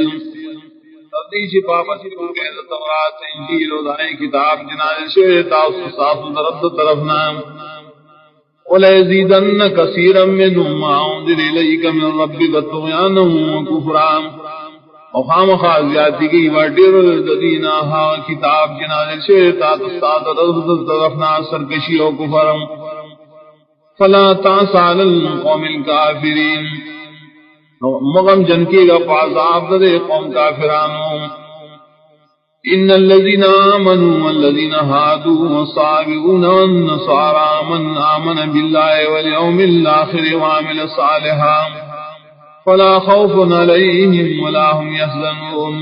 تردیشی پاپا سکو قید التوراة انجیل و دائي کتاب جنال شوئے تاسو ساسو درد طرفنا وَلَيَزِيدَنَّ كَثِيرًا مِّنْهُمْ مَا أُنزِلَ إِلَيْكَ مِن رَّبِّكَ طُغْيَانًا وَكُفْرًا او خامخا زیادتی کی وڈیر الدینا ہا کتاب جنازل شیطا تستاد رضد طرفنا سرکشی و کفرم فلا تاس علی القوم الكافرین مغم جن کی گا پعذاب دے قوم کافرانوں ان الذين آمنوا والذين هادوا والصابئون والنصارى من آمن بالله واليوم الآخر وعمل صالحا فلا خوف عليهم ولا هم يحزنون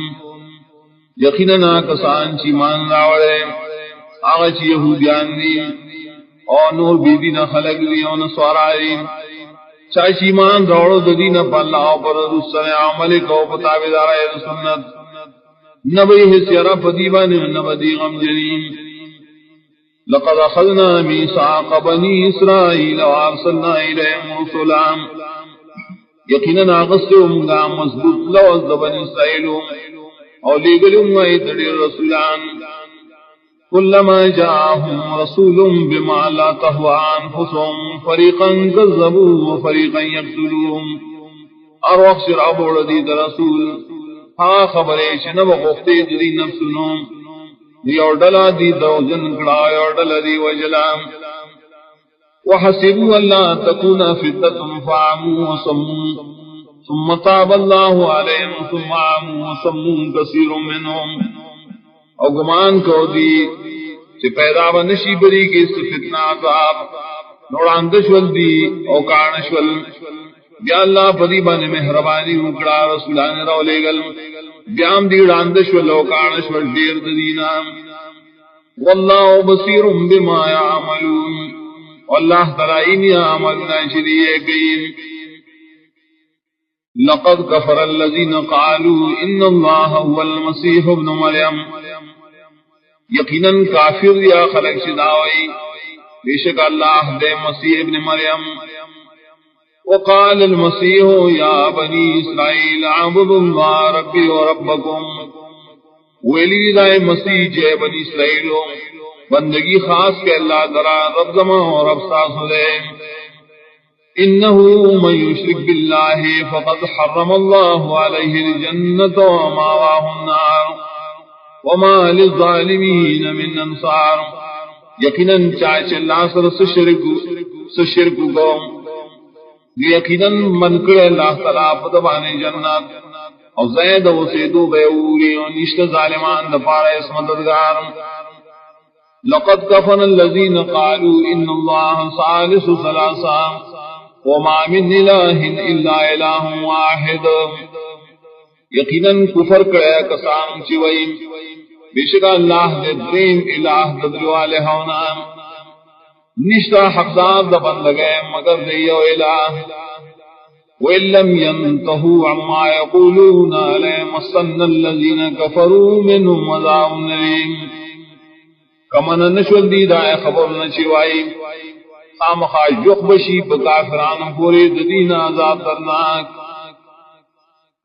یقیناً کسان چی مان راوڑے آغا چی یہودیان دی اور نور بیدین خلق دی اور نصارائی چاہی چی مان راوڑو دین پا اللہ پر رسل عمل کو پتابدار اید سنت نبی حسیرہ فدیبان نبی غم جنین لقد اخذنا میثاق بنی اسرائیل وارسلنا الیہم رسلا یقیناً آغستے منگا مضبوط لوز بنی اسرائیل اور لیگلوں ایتڑی رسولان كلما جاءهم رسول بما لا تهوى انفسهم فريقا كذبوا وفريقا يقتلون اور وقت رابو ردید رسول ہاں خبرے شنب غفتے دی نفسنوں دی اور ڈلا دی دو جن کڑائی اور ڈلا دی وجلام وحسبوا اللہ تکون فتنة فعموا وصموا ثم تاب اللہ علیہم ثم عموا وصموا کثیر منہم اور گمان کو دی کہ پیدا بنشی بری کے اس فتنہ عذاب نوڑاندشول دی او کارنشول بیا اللہ پدی بانے مہربانی اکڑا رسولان رو لے گل بیام دی راندش و لوکانش و دیر دینا واللہ بصیر بما یعملون واللہ ترائیم یعملنا شریع قیم لقد کفر الذین قالوا ان اللہ هو المسیح ابن مریم یقیناً کافر یا خلق شداوئی بے شک اللہ دے مسیح ابن مریم وقال المسيح يا بني إسرائيل اعبدوا الله ربي وربكم ویلی دائے مسیح جے بنی اسرائیل بندگی خاص کے اللہ درا رب زمان اور رب ساس دے انہو من یشرک باللہ فقد حرم اللہ علیہ الجنة وماواہ النار وما للظالمین من انصار یقیناً چاہے اللہ سر سشرک کو یقیناً من کرے اللہ تعالیٰ پدبانی جنت اور زید و سیدو بیوری و نشت ظالمان دپارا اس مددگار لقد کفن الذین قالوا ان اللہ ثالث ثلاثا وما من الہ الا الہ واحد یقیناً کفر کرے کسان چوئی بشکا اللہ دے درین الہ ددلوالے ہونا نشتا حقدار دا بندگے مگر دیو الہ وَإِن لَّمْ يَنْتَهُوا عَمَّا يَقُولُونَ لَيَمَسَّنَّ الَّذِينَ كَفَرُوا مِنْهُمْ عَذَابٌ أَلِيمٌ کمن نشول دی دائے خبر نچوائی خامخا یخبشی بکافران پوری دین عذاب درناک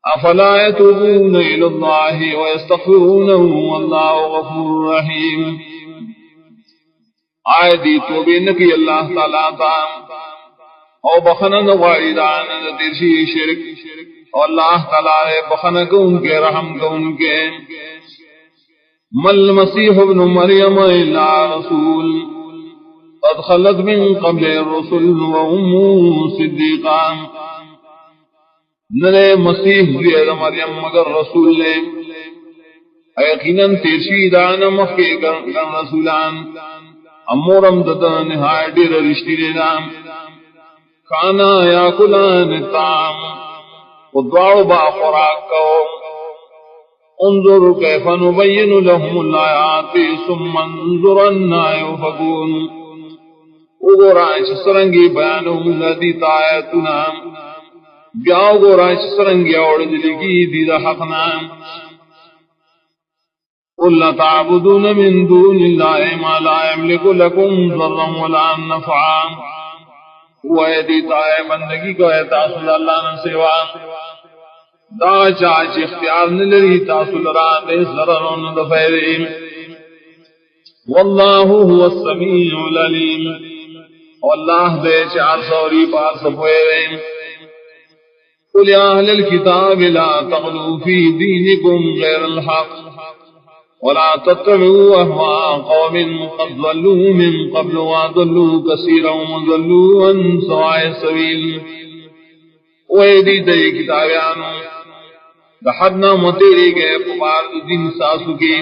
افلا يتوبون إلى الله ويستغفرونه والله غفور رحيم آئے دی توبے نکی اللہ تعالیٰ تا او بخنن واردان تیرشی شرک اور اللہ تعالیٰ بخن کو ان کے رحم کو ان کے مل مسیح ابن مریم الا رسول قد خلت من قبل الرسل وامه صدیقان نرے مسیح زید مریم مگر رسول لے یقیناً تیرشی دان مخی کر رسولان امورم دتا نہائے دیر رشتی دینا کھانا یا کلان تام ودعو با خوراک کو انظر کیف نبین لهم الآیات ثم انظر انا یوفقون اگرائش سرنگی بیانو لدیت آیتنا بیا اگرائش سرنگی اوڑ دلگی دید حقنا قل تعبدون من دون الله ما لا يملك لكم ضرا ولا نفعا ویدی تائے بندگی کو ہے تاصل اللہ نے سوا دا چاچ اختیار نلری تاصل ران دے ضررون دفیرین واللہ هو السمیع العلیم واللہ دے چار سوری پار سپویرین قل يا أهل الكتاب لا تغلوا في دينكم غير الحق ولا تتبعوا أهواء قوم قد ضلوا من قبل وضلوا كثيرا وضلوا عن سواء السبيل ويدي دي كتابيانو دحدنا متیری گئے پمار دین ساسو کی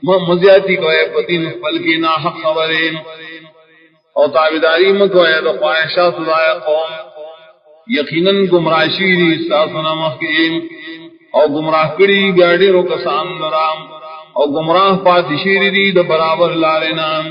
مزیاتی کوئے پتین پل کی ناحق خبریں اور تابداری مکوئے دو خواہشات سدائے قوم یقیناً گمراہ شیری ساسو نمخ کی اور گمراہ کری گاڑی رو کسان درام اور گمراہ پاتی شیری دی دا برابر لارے نام